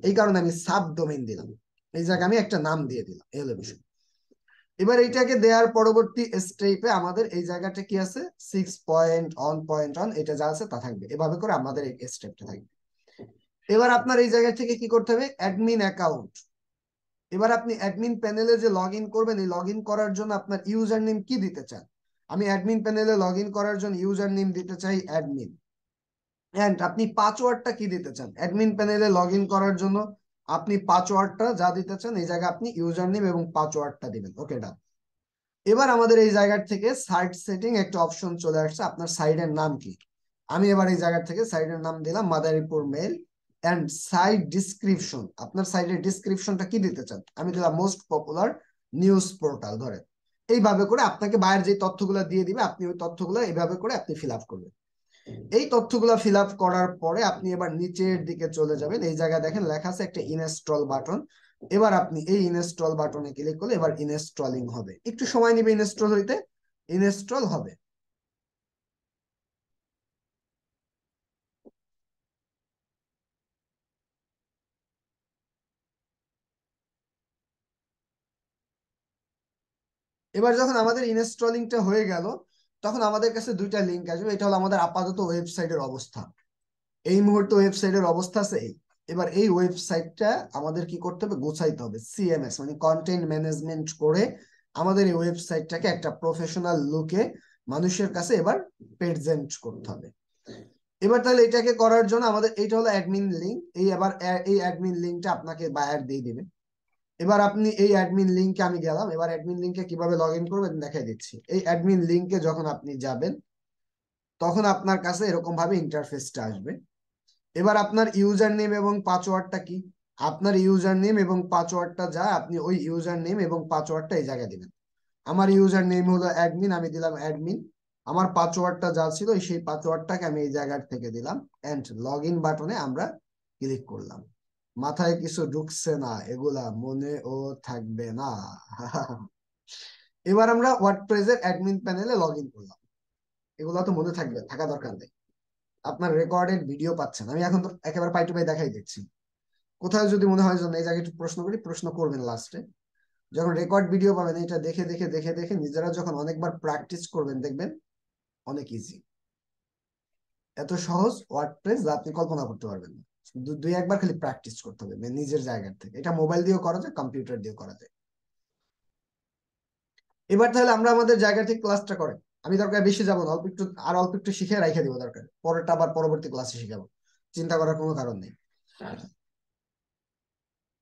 এই কারণে আমি সাব ডোমেইন দিলাম। এই জায়গায় আমি একটা নাম দিয়ে দিলাম, এই হলো বিষয়। এবার এইটাকে দেওয়ার পরবর্তী স্টেপে আমাদের এই জায়গাটা কি আছে, 6.1.1 এটা যা আছে তা থাকবে। এভাবে করে আমাদের এই স্টেপটা থাকবে। এবার আপনার এই জায়গা থেকে কি করতে হবে, অ্যাডমিন অ্যাকাউন্ট। এবার আপনি অ্যাডমিন প্যানেলে যে লগ ইন করবেন, এই লগ ইন করার জন্য আপনার ইউজার নেম কি দিতে চান। আমি অ্যাডমিন প্যানেলে লগ ইন করার জন্য ইউজার নেম দিতে চাই অ্যাডমিন। এন্ড আপনি পাসওয়ার্ডটা কি দিতে চান, অ্যাডমিন প্যানেলে লগ ইন করার জন্য আপনি পাসওয়ার্ডটা যা দিতে চান, এই জায়গায় আপনি ইউজার নেম এবং পাসওয়ার্ডটা দিবেন। ওকে, ডান। এবার আমাদের এই জায়গা থেকে সাইট সেটিং একটা অপশন চলে আসছে, আপনার সাইটের নাম কি। আমি এবার এই জায়গা থেকে সাইটের নাম দিলাম Madaripur mail. And site description, আপনার সাইটের ডিসক্রিপশনটা কি দিতে চান, আমি দিলাম মোস্ট পপুলার নিউজ পোর্টাল ধরে। এইভাবে করে আপনাকে বাইরের যে তথ্যগুলো দিয়ে দিবে, আপনি ওই তথ্যগুলো এইভাবে করে আপনি ফিল আপ করবেন। এই তথ্যগুলো ফিল আপ করার পরে আপনি এবার নিচের দিকে চলে যাবেন, এই জায়গায় দেখেন লেখা আছে একটা ইনস্টল বাটন। এবার আপনি এই ইনস্টল বাটনে ক্লিক করলে এবার ইনস্টলিং হবে, একটু সময় নেবে ইনস্টল হইতে, ইনস্টল হবে। এবার যখন আমাদের ইনস্টলিংটা হয়ে গেল, তখন আমাদের কাছে দুইটা লিঙ্ক আসবে। এটা হলো আমাদের আপাতত ওয়েবসাইটের অবস্থা, এই মুহূর্তে ওয়েবসাইটের অবস্থা আছে এই। এবার এই ওয়েবসাইটটা আমাদের কি করতে হবে, গোছাইতে হবে, সিএমএস মানে কন্টেন্ট ম্যানেজমেন্ট করে আমাদের এই ওয়েবসাইটটাকে একটা প্রফেশনাল লুকে মানুষের কাছে এবার প্রেজেন্ট করতে হবে। এবার তাহলে এটাকে করার জন্য আমাদের এইটা হলো অ্যাডমিন লিঙ্ক, এই এবার এই অ্যাডমিন লিঙ্কটা আপনাকে বায়ার দিয়ে দিবে। এবার আপনি এই অ্যাডমিন লিঙ্কে আমি গেলাম, এবার অ্যাডমিন লিঙ্কে কিভাবে লগ ইন করবেন দেখাই দিচ্ছি। এই অ্যাডমিন লিঙ্কে যখন আপনি যাবেন, তখন আপনার কাছে এরকম ভাবে ইন্টারফেসটা আসবে। এবার আপনার ইউজার নেম এবং পাসওয়ার্ডটা কি? আপনার ইউজার নেম এবং পাসওয়ার্ডটা যা, আপনি ওই ইউজার নেম এবং পাসওয়ার্ডটা এই জায়গায় দিবেন। আমার ইউজার নেম হলো অ্যাডমিন, আমি দিলাম অ্যাডমিন। আমার পাসওয়ার্ডটা যা ছিল সেই পাসওয়ার্ডটাকে আমি এই জায়গা থেকে দিলাম, এন্ড লগ ইন বাটনে আমরা ক্লিক করলাম। মাথায় কিছু ঢুকছে না, এগুলা মনেও থাকবে না। এবার আমরা ওয়ার্ডপ্রেসের অ্যাডমিন প্যানেলে লগ ইন করলাম। এগুলা তো মনে থাকবে, থাকা দরকার নেই। আপনার রেকর্ডেড ভিডিও পাচ্ছেন, আমি এখন তো একেবারে পাই টু পাই দেখাই দিচ্ছি। কোথাও যদি মনে হয় যে না, এই জায়গায় একটু প্রশ্ন করি, প্রশ্ন করবেন লাস্টে। যখন রেকর্ড ভিডিও পাবেন, এটা দেখে দেখে দেখে দেখে নিজেরা যখন অনেকবার প্র্যাকটিস করবেন, দেখবেন অনেক ইজি। এত সহজ ওয়ার্ডপ্রেস যা আপনি কল্পনা করতে পারবেন না। দুই একবার খালি প্র্যাকটিস করতে হবে নিজের জায়গা থেকে। এটা মোবাইল দিয়েও করা যায়, কম্পিউটার দিয়েও করা যায়। এবার তাহলে আমরা আমাদের জায়গা থেকে ক্লাসটা করেন। আমি দরকার বেশি যাবো না, অল্প একটু আর অল্প একটু শিখে রাখে দিব, দরকার পরেরটা আবার পরবর্তী ক্লাসে শিখাবো। চিন্তা করার কোনো কারণ নেই।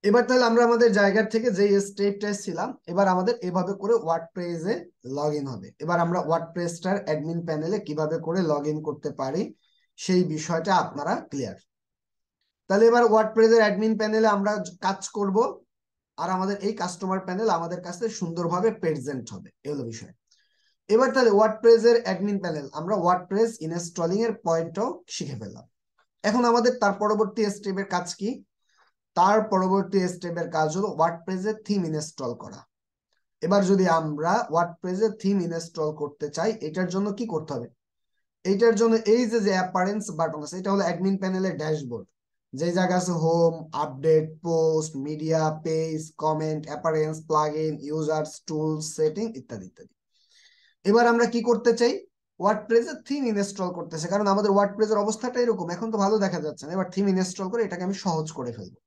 এবার তাহলে আমরা আমাদের জায়গার থেকে যে স্টেপটা ছিলাম, এবার আমাদের এভাবে করে ওয়ার্ডপ্রেসে লগ ইন হবে। এবার আমরা ওয়ার্ডপ্রেসটার অ্যাডমিন প্যানেলে কিভাবে করে লগ ইন করতে পারি সেই বিষয়টা আপনারা ক্লিয়ার। তাহলে এবার ওয়ার্ডপ্রেসের অ্যাডমিন প্যানেলে আমরা কাজ করব, আর আমাদের এই কাস্টমার প্যানেল আমাদের কাছে সুন্দরভাবে প্রেজেন্ট হবে, এই হলো বিষয়। এবার তাহলে ওয়ার্ডপ্রেসের অ্যাডমিন প্যানেল, আমরা ওয়ার্ডপ্রেস ইনস্টলিং এর পয়েন্টও শিখে ফেললাম। এখন আমাদের তার পরবর্তী স্টেপের কাজ কি? তার পরবর্তী স্টেপের কাজ হলো ওয়ার্ডপ্রেসের থিম ইনস্টল করা। এবার যদি আমরা ওয়ার্ডপ্রেসের থিম ইনস্টল করতে চাই, এটার জন্য কি করতে হবে? এইটার জন্য এই যে যে অ্যাপারেন্স বাটন আছে, এটা হলো অ্যাডমিন প্যানেলের ড্যাশবোর্ড। যে জায়গা আছে home, update, post, media, page, comment, অ্যাপারেন্স, plugin, users, tools, setting ইত্যাদি ইত্যাদি। এবার আমরা কি করতে চাই? ওয়ার্ডপ্রেসের থিম ইনস্টল করতেছে, কারণ আমাদের ওয়ার্ডপ্রেসের অবস্থাটা এরকম, এখন তো ভালো দেখা যাচ্ছে না। এবার থিম ইনস্টল করে এটাকে আমি সহজ করে ফেলবো।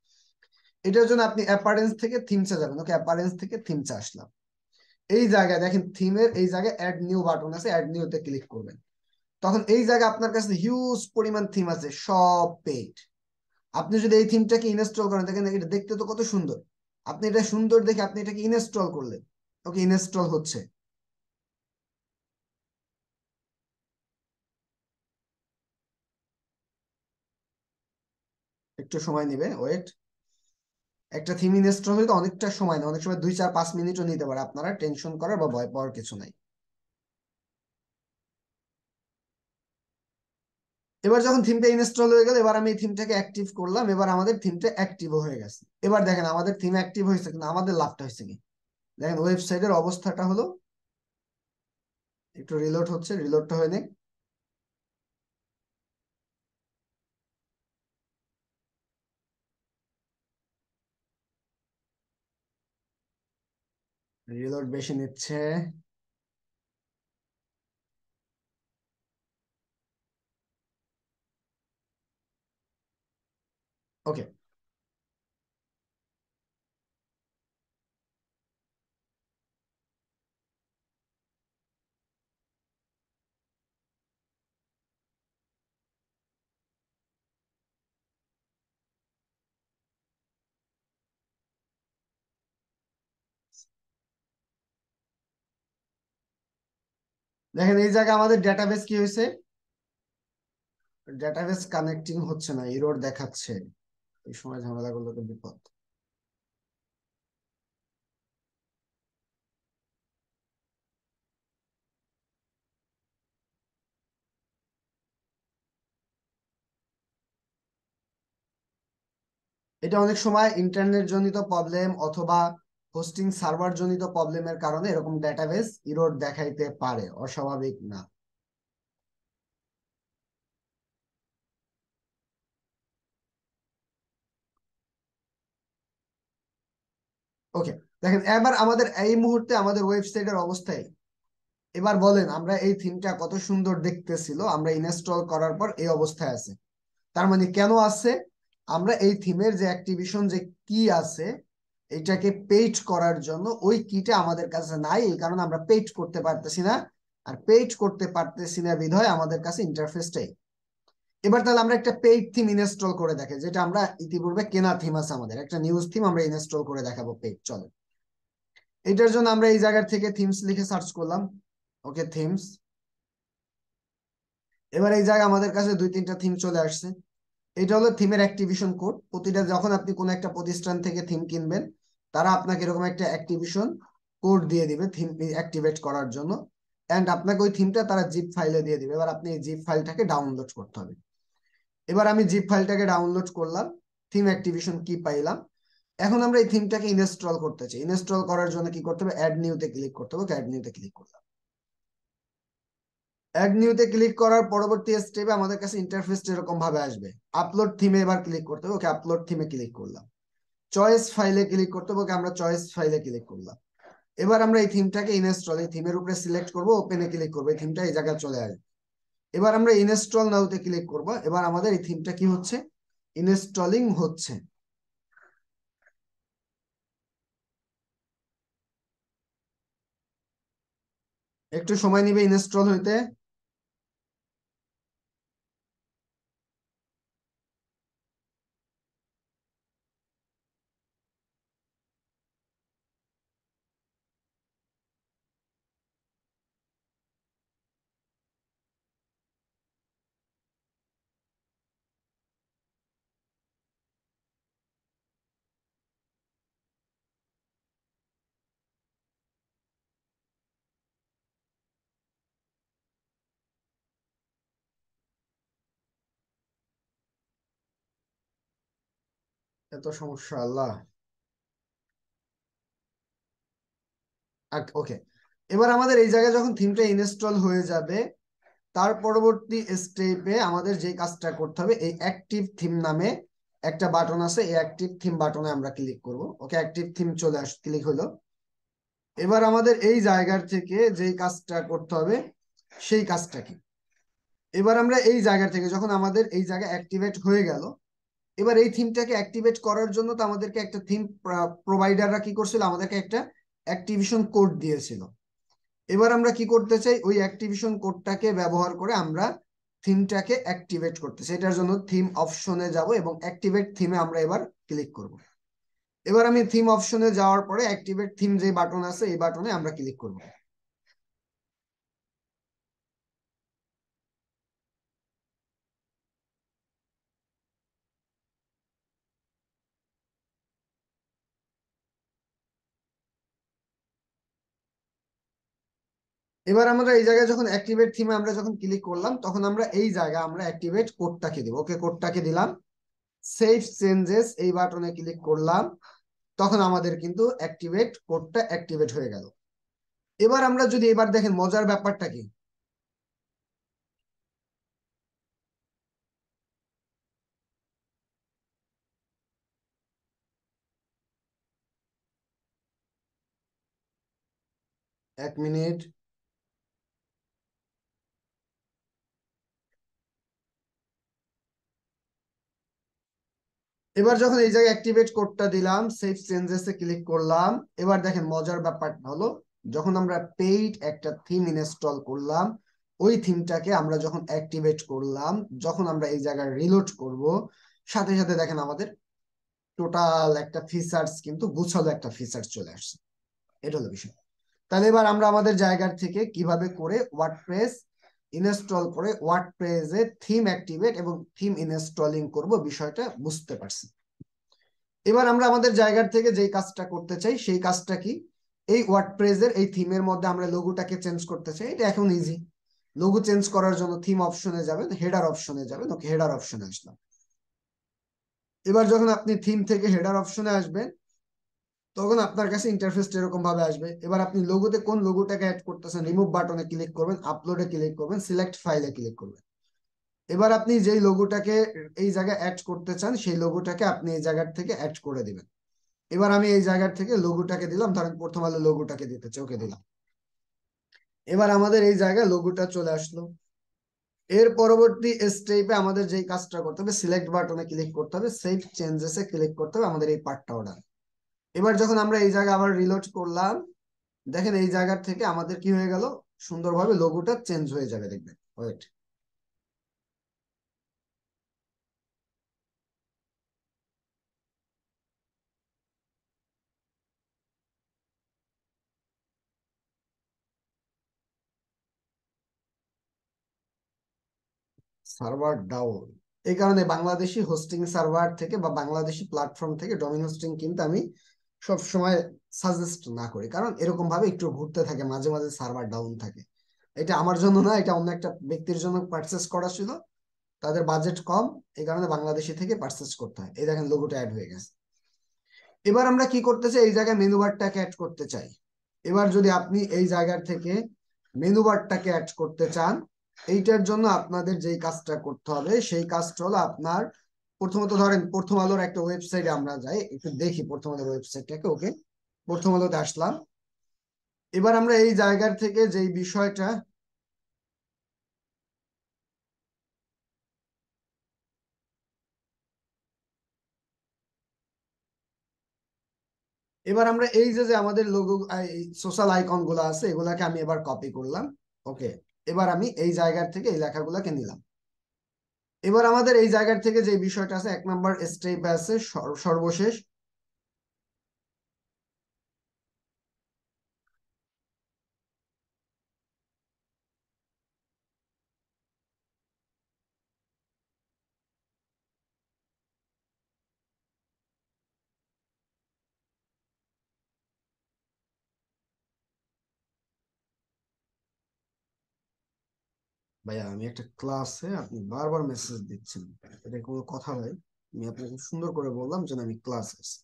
এটার জন্য আপনি অ্যাপারেন্স থেকে থিমসে যাবেন। ওকে, অ্যাপারেন্স থেকে থিমসে আসলাম। এই জায়গায় দেখেন থিমের এই জায়গায় অ্যাড নিউ বাটন আছে, অ্যাড নিউতে ক্লিক করবেন। তখন এই জায়গায় আপনার কাছে হিউজ পরিমাণ থিম আছে, সব পেইড। আপনি যদি এই থিমটাকে ইনস্টল করেন, দেখেন এটা দেখতে তো কত সুন্দর। আপনি এটা সুন্দর দেখে আপনি এটাকে ইনস্টল করলেন। ওকে, ইনস্টল হচ্ছে। একটু সময় নেবে, ওয়েট। একটা থিম ইনস্টল হতে অনেকটা সময় না, অনেক সময় 2 4 5 মিনিটও নিতে পারে। আপনারা টেনশন করার বা ভয় পাওয়ার কিছু নাই। এবার যখন থিমটা ইনস্টল হয়ে গেল, এবার আমি এই থিমটাকে অ্যাক্টিভ করলাম। এবার আমাদের থিমটা অ্যাক্টিভ হয়ে গেছে। এবার দেখেন আমাদের থিম অ্যাক্টিভ হয়েছে, কিন্তু আমাদের লাভটা হয়েছে কি? দেখেন ওয়েবসাইটের অবস্থাটা হলো, একটু রিলোড হচ্ছে, রিলোডটা হয়ে নেই। রিলোড বেশি নিচ্ছে। ওকে, দেখেন এই জায়গায় আমাদের ডেটাবেস কি হয়েছে? ডেটাবেস কানেক্টিং হচ্ছে না, এরর দেখাচ্ছে। এই সময় ঝামেলা করলে তো বিপদ। এটা অনেক সময় ইন্টারনেট জনিত প্রবলেম অথবা হোস্টিং সার্ভার জনিত প্রবলেমের কারণে এরকম ডেটাবেস এরর দেখাইতে পারে, অস্বাভাবিক না। ওকে, দেখেন এবার আমাদের এই মুহূর্তে আমাদের ওয়েবসাইটের অবস্থায়, এবার বলেন আমরা এই থিমটা কত সুন্দর দেখতেছিল, আমরা ইনস্টল করার পর এই অবস্থায় আছে। তার মানে কেন আছে? আমরা এই থিমের যে অ্যাক্টিভেশন যে কি আছে, এটাকে পেইড করার জন্য ওই কিটা আমাদের কাছে নাই, এই কারণে আমরা পেইড করতে পারতেছি না। আর পেইড করতে পারতেছি না বিধায় আমাদের কাছে ইন্টারফেসটাই। এবার তাহলে আমরা একটা পেইড থিম ইনস্টল করে দেখে, যেটা আমরা ইতিপূর্বে কেনা থিম আছে আমাদের, একটা নিউজ থিম আমরা ইনস্টল করে দেখাবো পেইড। চলে, এটার জন্য আমরা এই জায়গা থেকে থিমস লিখে সার্চ করলাম। ওকে, থিমস। এবার এই জায়গায় আমাদের কাছে 2-3টা থিম চলে আসছে। এটা হলো থিমের অ্যাক্টিভেশন কোড। প্রতিটা যখন আপনি কোনো একটা প্রতিষ্ঠান থেকে থিম কিনবেন, তারা আপনাকে এরকম একটা অ্যাক্টিভেশন কোড দিয়ে দিবে থিম অ্যাক্টিভেট করার জন্য। এন্ড আপনাকে ওই থিমটা তারা জিপ ফাইলে দিয়ে দিবে। এবার আপনি এই জিপ ফাইলটাকে ডাউনলোড করতে হবে। এবার আমি জিপ ফাইলটাকে ডাউনলোড করলাম, থিম অ্যাক্টিভেশন কি পাইলাম। এখন আমরা এই থিমটাকে ইনস্টল করতে চাই। ইনস্টল করার জন্য কি করতে হবে? অ্যাড নিউতে ক্লিক করতে হবে। অ্যাড নিউতে ক্লিক করলাম। অ্যাড নিউতে ক্লিক করার পরবর্তী স্টেপে আমাদের কাছে ইন্টারফেস এরকম ভাবে আসবে। আপলোড থিমে এবার ক্লিক করতে হবে। ওকে, আপলোড থিমে ক্লিক করলাম। চয়েস ফাইলে ক্লিক করতে হবে। ওকে, আমরা চয়েস ফাইলে ক্লিক করলাম। এবার আমরা এই থিমটাকে ইনস্টল, এই থিমের উপরে সিলেক্ট করব, ওপেনে ক্লিক করবো, এই থিমটা এই জায়গায় চলে আসবে। এবার আমরা ইনস্টল নাওতে ক্লিক করব। এবার আমাদের এই থিমটা কি হচ্ছে? ইনস্টলিং হচ্ছে। একটু সময় নিবে ইনস্টল হইতে। এত সমস্যা, আল্লাহ। ওকে, এবার আমাদের এই জায়গায় যখন থিমটা ইনস্টল হয়ে যাবে, তার পরবর্তী স্টেপে আমাদের যে কাজটা করতে হবে, এই অ্যাক্টিভ থিম নামে একটা বাটন আছে, এই অ্যাক্টিভ থিম বাটনে আমরা ক্লিক করব। ওকে, অ্যাক্টিভ থিম চলে ক্লিক হলো। এবার আমাদের এই জায়গার থেকে যেই কাজটা করতে হবে, সেই কাজটা কি? এবার আমরা এই জায়গা থেকে যখন আমাদের এই জায়গা অ্যাক্টিভেট হয়ে গেল, এবার এই থিমটাকে অ্যাক্টিভেট করার জন্য তো আমাদেরকে একটা থিম প্রোভাইডাররা কি করছিল, আমাদেরকে একটা অ্যাক্টিভেশন কোড দিয়েছিল। এবার আমরা কি করতে চাই? ওই অ্যাক্টিভেশন কোডটাকে ব্যবহার করে আমরা থিমটাকে অ্যাক্টিভেট করতে চাই। এটার জন্য থিম অপশনে যাব এবং অ্যাক্টিভেট থিমে আমরা এবার ক্লিক করব। এবার আমি থিম অপশনে যাওয়ার পরে অ্যাক্টিভেট থিম যে বাটন আছে, এই বাটনে আমরা ক্লিক করব। এবার আমরা এই জায়গায় যখন অ্যাক্টিভেট থিমে আমরা যখন ক্লিক করলাম, তখন আমরা এই জায়গায় আমরা অ্যাক্টিভেট কোডটাকে দিব। ওকে, কোডটাকে দিলাম। সেভ চেঞ্জেস এই বাটনে ক্লিক করলাম। তখন আমাদের কিন্তু অ্যাক্টিভেট কোডটা অ্যাক্টিভেট হয়ে গেল। এবার আমরা যদি এবার দেখেন মজার ব্যাপারটা কি, 1 মিনিট। এবার যখন এই জায়গায় অ্যাক্টিভেট কোডটা দিলাম, সেভ চেঞ্জেস এ ক্লিক করলাম। এবার দেখেন মজার ব্যাপারটা হলো, যখন আমরা পেইড একটা থিম ইনস্টল করলাম, ওই থিমটাকে আমরা যখন অ্যাক্টিভেট করলাম, যখন আমরা এই জায়গায় রিলোড করব, সাথে সাথে দেখেন আমাদের টোটাল একটা ফিচার্স, কিন্তু গুছালো একটা ফিচার্স চলে আসছে। এটা হলো বিষয়। তাহলে এবার আমরা আমাদের জায়গার থেকে কিভাবে করে ওয়ার্ডপ্রেস ইনস্টল করে ওয়ার্ডপ্রেসে থিম অ্যাক্টিভেট এবং থিম ইনস্টলিং করব, বিষয়টা বুঝতে পারছি। এবার আমরা আমাদের জায়গার থেকে যেই কাজটা করতে চাই, সেই কাজটা কি? এই ওয়ার্ডপ্রেসের এই থিমের মধ্যে আমরা লোগোটাকে চেঞ্জ করতে চাই। এটা এখন ইজি। লোগো চেঞ্জ করার জন্য থিম অপশনে যাবেন, হেডার অপশনে যাবেন। ওকে, হেডার অপশনে আসলাম। এবার যখন আপনি থিম থেকে হেডার অপশনে আসবেন, তখন আপনার কাছে ইন্টারফেস এরকম ভাবে আসবে। এবার আপনি লোগোতে কোন লোগোটাকে অ্যাড করতেছেন, রিমুভ বাটনে ক্লিক করবেন, আপলোডে ক্লিক করবেন, সিলেক্ট ফাইলে ক্লিক করবেন। এবার আপনি যেই লোগোটাকে এই জায়গায় অ্যাড করতে চান, সেই লোগোটাকে আপনি এই জায়গার থেকে অ্যাড করে দিবেন। এবার আমি এই জায়গার থেকে লোগোটাকে দিলাম, ধরেন প্রথম আলো লোগোটাকে দিতে চাই। ওকে, দিলাম। এবার আমাদের এই জায়গায় লোগোটা চলে আসলো। এর পরবর্তী স্টেপে আমাদের যেই কাজটা করতে হবে, সিলেক্ট বাটনে ক্লিক করতে হবে, সেভ চেঞ্জেস এ ক্লিক করতে হবে, আমাদের এই পার্টটা অর্ডার। এবার যখন আমরা এই জায়গায় আবার রিলোড করলাম, দেখেন এই জায়গার থেকে আমাদের কি হয়ে গেল, সুন্দরভাবে লোগোটা চেঞ্জ হয়ে যাবে, দেখবেন। ওয়েট। সার্ভার ডাউন, এই কারণে বাংলাদেশি হোস্টিং সার্ভার থেকে বা বাংলাদেশি প্ল্যাটফর্ম থেকে ডোমেইন হোস্টিং কিন্তু আমি সব সময় সাজেস্ট না করি, কারণ এরকম ভাবে একটু ঘুরতে থাকে, মাঝে মাঝে সার্ভার ডাউন থাকে। এটা আমার জন্য না, এটা অন্য একটা ব্যক্তির জন্য পারচেস করা ছিল, তাদের বাজেট কম, এই কারণে বাংলাদেশি থেকে পারচেস করতে হয়। এই দেখেন লোগোটা অ্যাড হয়ে গেছে। এবার আমরা কি করতে চাই, এই জায়গায় মেনু বারটাকে অ্যাড করতে চাই। এবার যদি আপনি এই জায়গার থেকে মেনু বারটাকে অ্যাড করতে চান, এইটার জন্য আপনাদের যেই কাজটা করতে হবে সেই কাজটা হলো আপনার, প্রথমত ধরেন প্রথম আলোর একটা ওয়েবসাইটে আমরা যাই, একটু দেখি প্রথম আলোর ওয়েবসাইটটাকে। ওকে, প্রথম আলোতে আসলাম। এবার আমরা এই জায়গার থেকে যেই বিষয়টা, এবার আমরা এই যে যে আমাদের লোগো সোশ্যাল আইকন গুলো আছে এগুলাকে আমি এবার কপি করলাম। ওকে, এবার আমি এই জায়গার থেকে এই লেখাগুলোকে নিলাম। এবার আমাদের এই জায়গার থেকে যে বিষয়টা আছে, 1 নম্বর স্টেপ আছে সর্বশেষ। ভাইয়া আমি একটা ক্লাসে, আপনি বারবার মেসেজ দিচ্ছেন, এটা কোনো কথা ভাই? আমি আপনাকে সুন্দর করে বললাম যে আমি ক্লাসে আছি।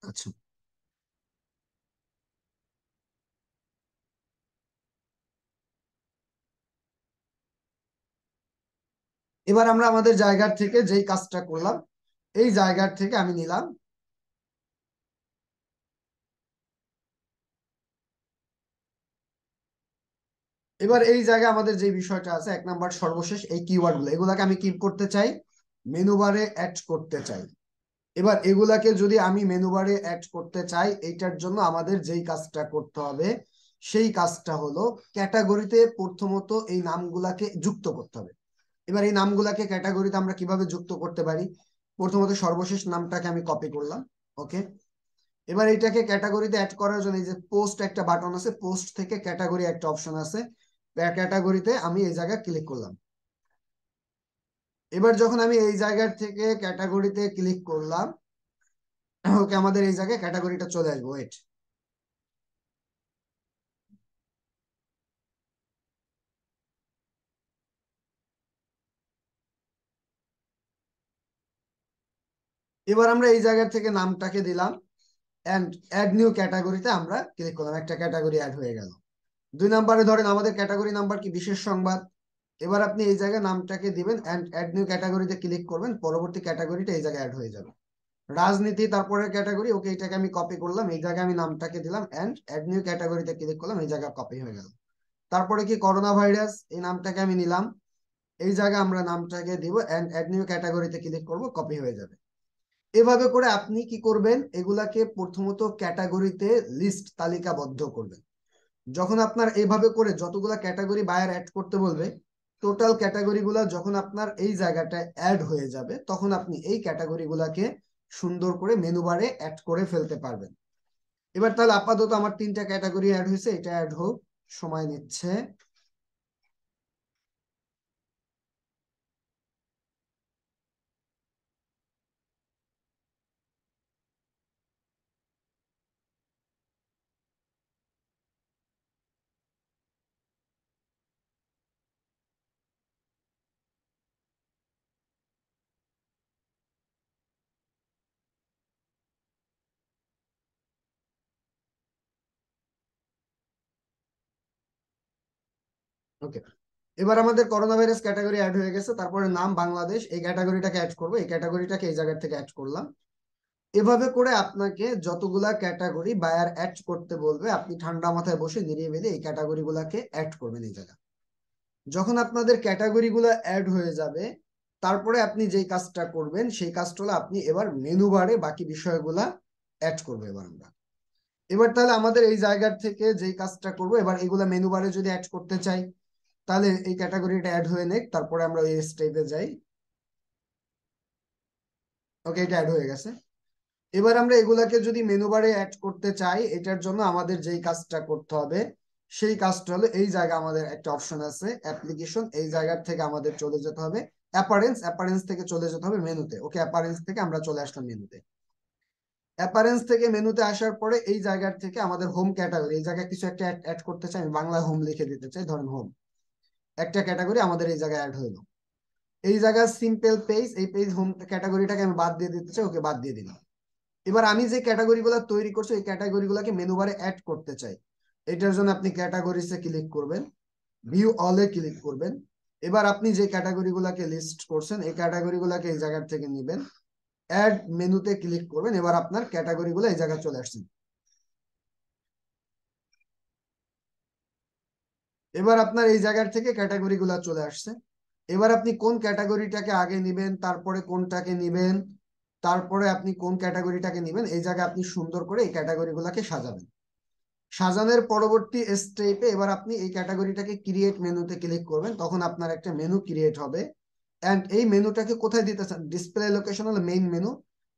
আচ্ছা, এবার আমরা আমাদের জায়গার থেকে যেই কাজটা করলাম, এই জায়গার থেকে আমি নিলাম। এবার এই জায়গায় আমাদের যে বিষয়টা আছে 1 নম্বর সর্বশেষ, এই কিওয়ার্ড গুলো, এগুলাকে আমি কি করতে চাই, মেনু বারে অ্যাড করতে চাই। এবার এগুলাকে যদি আমি মেনু বারে অ্যাড করতে চাই, এইটার জন্য আমাদের যেই কাজটা করতে হবে সেই কাজটা হলো ক্যাটাগরিতে প্রথমত এই নামগুলাকে যুক্ত করতে হবে। এবার এই নামগুলাকে ক্যাটাগরিতে আমরা কিভাবে যুক্ত করতে পারি, প্রথমত সর্বশেষ নামটাকে আমি কপি করলাম। ওকে, এবার এইটাকে ক্যাটাগরিতে অ্যাড করার জন্য এই যে পোস্ট একটা বাটন আছে, পোস্ট থেকে ক্যাটাগরি একটা অপশন আছে, ক্যাটাগরিতে আমি এই জায়গায় ক্লিক করলাম। এবার যখন আমি এই জায়গার থেকে ক্যাটাগরিতে ক্লিক করলাম, ওকে, আমাদের এই জায়গায় ক্যাটাগরিটা চলে আসবে। ওয়েট, এবার আমরা এই জায়গা থেকে নামটাকে দিলাম এন্ড অ্যাড নিউ ক্যাটাগরিতে আমরা ক্লিক করলাম, একটা ক্যাটাগরি অ্যাড হয়ে গেল। 2 নম্বরে ধরেন আমাদের ক্যাটাগরি নাম্বার কি, বিশেষ সংবাদ। এবার আপনি এই জায়গায় নামটাকে দিবেন এন্ড অ্যাড নিউ ক্যাটাগরিতে ক্লিক করবেন, পরবর্তী ক্যাটাগরিটা এই জায়গায় অ্যাড হয়ে যাবে, রাজনীতি তারপরে ক্যাটাগরি। ওকে, এটাকে আমি কপি করলাম, এই জায়গায় আমি নামটাকে দিলাম এন্ড অ্যাড নিউ ক্যাটাগরিতে ক্লিক করলাম, এই জায়গায় কপি হয়ে গেল। তারপরে কি, করোনা ভাইরাস, এই নামটাকে আমি নিলাম, এই জায়গায় আমরা নামটাকে দিব এন্ড অ্যাড নিউ ক্যাটাগরিতে ক্লিক করব, কপি হয়ে যাবে। এভাবে করে আপনি কি করবেন, এগুলাকে প্রথমত ক্যাটাগরিতে লিস্ট তালিকাবদ্ধ করবেন। যখন আপনার এইভাবে করে যতগুলা ক্যাটাগরি বায়ার অ্যাড করতে বলবে, টোটাল ক্যাটাগরি গুলা যখন আপনার এই জায়গাটায় অ্যাড হয়ে যাবে, তখন আপনি এই ক্যাটাগরি গুলাকে সুন্দর করে মেনু বারে অ্যাড করে ফেলতে পারবেন। এবার তাহলে আপাতত আমার 3টা ক্যাটাগরি অ্যাড হয়েছে, এটা অ্যাড হোক, সময় নিচ্ছে। ওকে, এবার আমাদের করোনা ভাইরাস ক্যাটাগরি অ্যাড হয়ে গেছে, তারপরে নাম বাংলাদেশ, এই ক্যাটাগরিটাকে অ্যাড করবো, এই ক্যাটাগরিটাকে এই জায়গা থেকে অ্যাড করলাম। এভাবে করে আপনাকে যতগুলা ক্যাটাগরি বায়ার অ্যাড করতে বলবে, আপনি ঠান্ডা মাথায় বসে নিরিবিলি এই ক্যাটাগরি গুলাকে অ্যাড করবেন এই জায়গায়। যখন আপনাদের ক্যাটাগরি গুলা অ্যাড হয়ে যাবে, তারপরে আপনি যেই কাজটা করবেন সেই কাজটা হলো আপনি এবার মেনু বারে বাকি বিষয়গুলা অ্যাড করবো। এবার আমরা, এবার তাহলে আমাদের এই জায়গার থেকে যেই কাজটা করব, এবার এগুলা মেনু বারে যদি অ্যাড করতে চাই, তাহলে এই ক্যাটাগরিটা অ্যাড হয়ে নেক, তারপরে আমরা এই স্টেপে যাই। ওকে, এটা অ্যাড হয়ে গেছে। এবার আমরা এগুলাকে যদি মেনু বারে অ্যাড করতে চাই, এটার জন্য আমাদের যেই কাজটা করতে হবে, সেই কাজটা হলো এই জায়গা আমাদের একটা অপশন আছে অ্যাপ্লিকেশন, এই জায়গার থেকে আমাদের চলে যেতে হবে অ্যাপারেন্স, অ্যাপারেন্স থেকে চলে যেতে হবে মেনুতে। ওকে, অ্যাপারেন্স থেকে আমরা চলে আসলাম মেনুতে। অ্যাপারেন্স থেকে মেনুতে আসার পরে এই জায়গার থেকে আমাদের হোম ক্যাটাগরি, এই জায়গায় কিছু একটা অ্যাড করতে চাই, আমি বাংলা হোম লিখে দিতে চাই, ধরেন হোম, একটা ক্যাটাগরি আমাদের এই জায়গায় অ্যাড হইলো। এই জায়গায় সিম্পল পেজ, এই পেজ হোম ক্যাটাগরিটাকে আমি বাদ দিয়ে দিতে চাই, ওকে বাদ দিয়ে দিলাম। এবার আমি যে ক্যাটাগরি গুলো তৈরি করছি এই ক্যাটাগরি গুলাকে মেনু বারে অ্যাড করতে চাই। এটার জন্য আপনি ক্যাটাগরিসে ক্লিক করবেন, ভিউ অলে ক্লিক করবেন। এবার আপনি যে ক্যাটাগরি গুলাকে লিস্ট করছেন এই ক্যাটাগরি গুলাকে এই জায়গা থেকে নিবেন, অ্যাড মেনুতে ক্লিক করবেন। এবার আপনার ক্যাটাগরি গুলো এই জায়গায় চলে আসছে। এবার আপনার এই জায়গার থেকে ক্যাটাগরি গুলা চলে আসছে। এবার আপনি কোন ক্যাটাগরিটাকে আগে নিবেন, তারপরে কোনটাকে নিবেন, তারপরে আপনি কোন ক্যাটাগরিটাকে নিবেন, এই জায়গায় আপনি সুন্দর করে এই ক্যাটাগরি গুলাকে সাজাবেন। সাজানোর পরবর্তী স্টেপে এবার আপনি এই ক্যাটাগরিটাকে ক্রিয়েট মেনুতে ক্লিক করবেন, তখন আপনার একটা মেনু ক্রিয়েট হবে। এন্ড এই মেনুটাকে কোথায় দিতে চান, ডিসপ্লে লোকেশন হলো মেইন মেনু,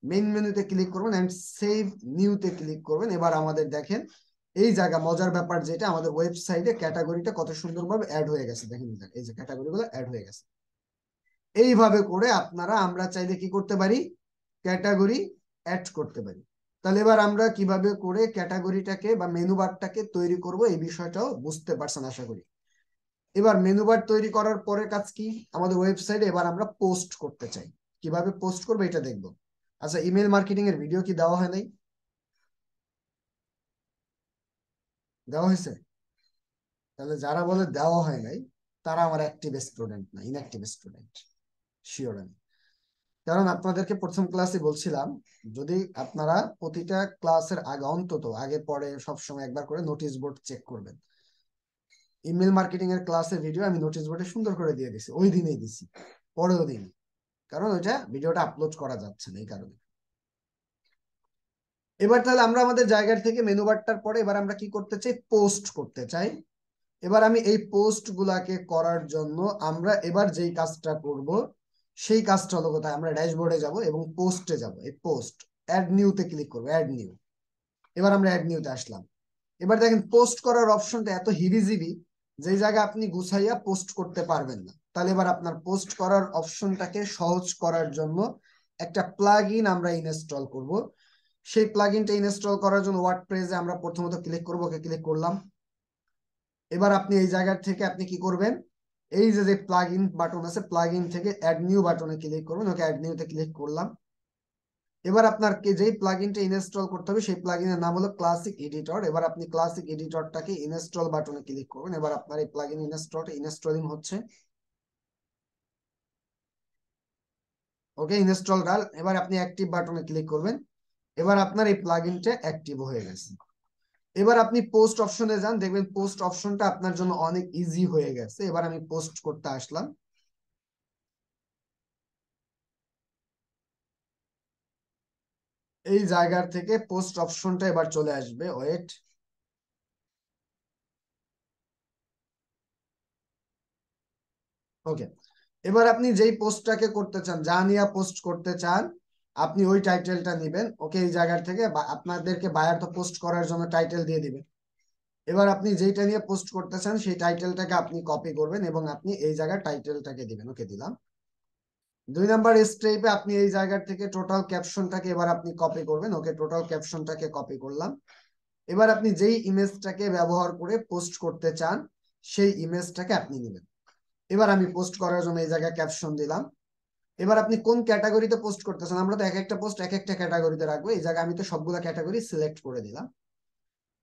মেইন মেনুতে ক্লিক করবেন এন্ড সেভ নিউতে ক্লিক করবেন। এবার আমাদের দেখেন এই জায়গা মজার ব্যাপার যেটা, আমাদের ওয়েবসাইটে ক্যাটাগরিটা কত সুন্দরভাবে অ্যাড হয়ে গেছে। দেখেন এই যে ক্যাটাগরিগুলো অ্যাড হয়ে গেছে। এইভাবে করে আপনারা, আমরা চাইলে কি করতে পারি, ক্যাটাগরি অ্যাড করতে পারি। তাহলে এবার আমরা কিভাবে করে ক্যাটাগরিটাকে বা মেনু বারটাকে তৈরি করব এই বিষয়টাও বুঝতে পারছেন আশা করি। এবার মেনু বার তৈরি করার পরের কাজ কি, আমাদের ওয়েবসাইটে এবার আমরা পোস্ট করতে চাই। কিভাবে পোস্ট করবো এটা দেখবো। আচ্ছা, ইমেল মার্কেটিং এর ভিডিও কি দেওয়া হয় নাই? দেওয়া হয়েছে? তাহলে যারা বলে দেওয়া হয় নাই তারা আমার অ্যাক্টিভ স্টুডেন্ট না, ইনঅ্যাক্টিভ স্টুডেন্ট শিওর আমি। কারণ আপনাদেরকে প্রথম ক্লাসে বলছিলাম, যদি আপনারা প্রতিটা ক্লাসের আগে অন্তত আগে পরে সবসময় একবার করে নোটিশ বোর্ড চেক করবেন। ইমেল মার্কেটিং এর ক্লাসের ভিডিও আমি নোটিশ বোর্ডে সুন্দর করে দিয়ে দিছি, ওই দিনেই দিছি, পরেও দিন, কারণ ওইটা ভিডিওটা আপলোড করা যাচ্ছে না এই কারণে। এবার তাহলে আমরা আমাদের জায়গার থেকে মেনু বারটার পরে এবার আমরা কি করতে চাই, পোস্ট করতে চাই। এবার আমি এই পোস্ট গুলাকে করার জন্য আমরা এবার যেই কাজটা করব সেই কাজটা হলো কোথায়, আমরা ড্যাশবোর্ডে যাব এবং পোস্টে যাব। এই পোস্ট অ্যাড নিউতে ক্লিক করবো, অ্যাড নিউ। এবার আমরা অ্যাড নিউতে আসলাম। এবার দেখেন পোস্ট করার অপশনটা এত হিবিজিবি, যে জায়গায় আপনি গুছাইয়া পোস্ট করতে পারবেন না। তাহলে এবার আপনার পোস্ট করার অপশনটাকে সহজ করার জন্য একটা প্লাগ ইন আমরা ইনস্টল করব। সেই প্লাগ ইনটা ইনস্টল করার জন্য ওয়ার্ডপ্রেসে আমরা প্রথমত ক্লিক করবো, ওকে ক্লিক করলাম। এবার আপনি এই জায়গা থেকে আপনি কি করবেন, এই যে যে প্লাগ ইন বাটন আছে প্লাগ ইন থেকে অ্যাড নিউ বাটনে ক্লিক করবেন, ওকে অ্যাড নিউতে ক্লিক করলাম। এবার আপনার যেই প্লাগ ইনটা ইনস্টল করতে হবে সেই প্লাগ ইনের নাম হলো ক্লাসিক এডিটর। এবার আপনি ক্লাসিক এডিটরটাকে ইনস্টল বাটনে ক্লিক করবেন। এবার আপনার এই প্লাগ ইন ইনস্টলিং হচ্ছে। ওকে, ইনস্টল ডাল। এবার আপনি অ্যাক্টিভ বাটনে ক্লিক করবেন। এবার আপনার এই প্লাগ ইনটা অ্যাক্টিভ হয়ে গেছে। এবার আপনি পোস্ট অপশনে যান, দেখবেন পোস্ট অপশনটা আপনার জন্য অনেক ইজি হয়ে গেছে। এবার আমি পোস্ট করতে আসলাম। এই জায়গার থেকে পোস্ট অপশনটা এবার চলে আসবে, ওয়েট। ওকে, এবার আপনি যেই পোস্টটাকে করতে চান, যা নিয়ে পোস্ট করতে চান, আপনি ওই টাইটেলটা নেবেন। ওকে, এই জায়গার থেকে আপনাদেরকে বায়ার তো পোস্ট করার জন্য টাইটেল দিয়ে দিবেন। এবার আপনি যেইটা নিয়ে পোস্ট করতে চান সেই টাইটেলটাকে আপনি কপি করবেন এবং আপনি এই জায়গায় টাইটেলটাকে দিবেন। ওকে, দিলাম। 2 নাম্বার স্টেপে আপনি এই জায়গার থেকে টোটাল ক্যাপশনটাকে এবার আপনি কপি করবেন। ওকে, টোটাল ক্যাপশনটাকে কপি করলাম। এবার আপনি যেই ইমেজটাকে ব্যবহার করে পোস্ট করতে চান সেই ইমেজটাকে আপনি নেবেন। এবার আমি পোস্ট করার জন্য এই জায়গায় ক্যাপশন দিলাম। এবার আপনি কোন ক্যাটাগরিতে পোস্ট করতেছেন, আমরা তো এক একটা পোস্ট এক একটা ক্যাটাগরিতে রাখবো, এই জায়গায় আমি তো সবগুলা ক্যাটাগরি সিলেক্ট করে দিলাম।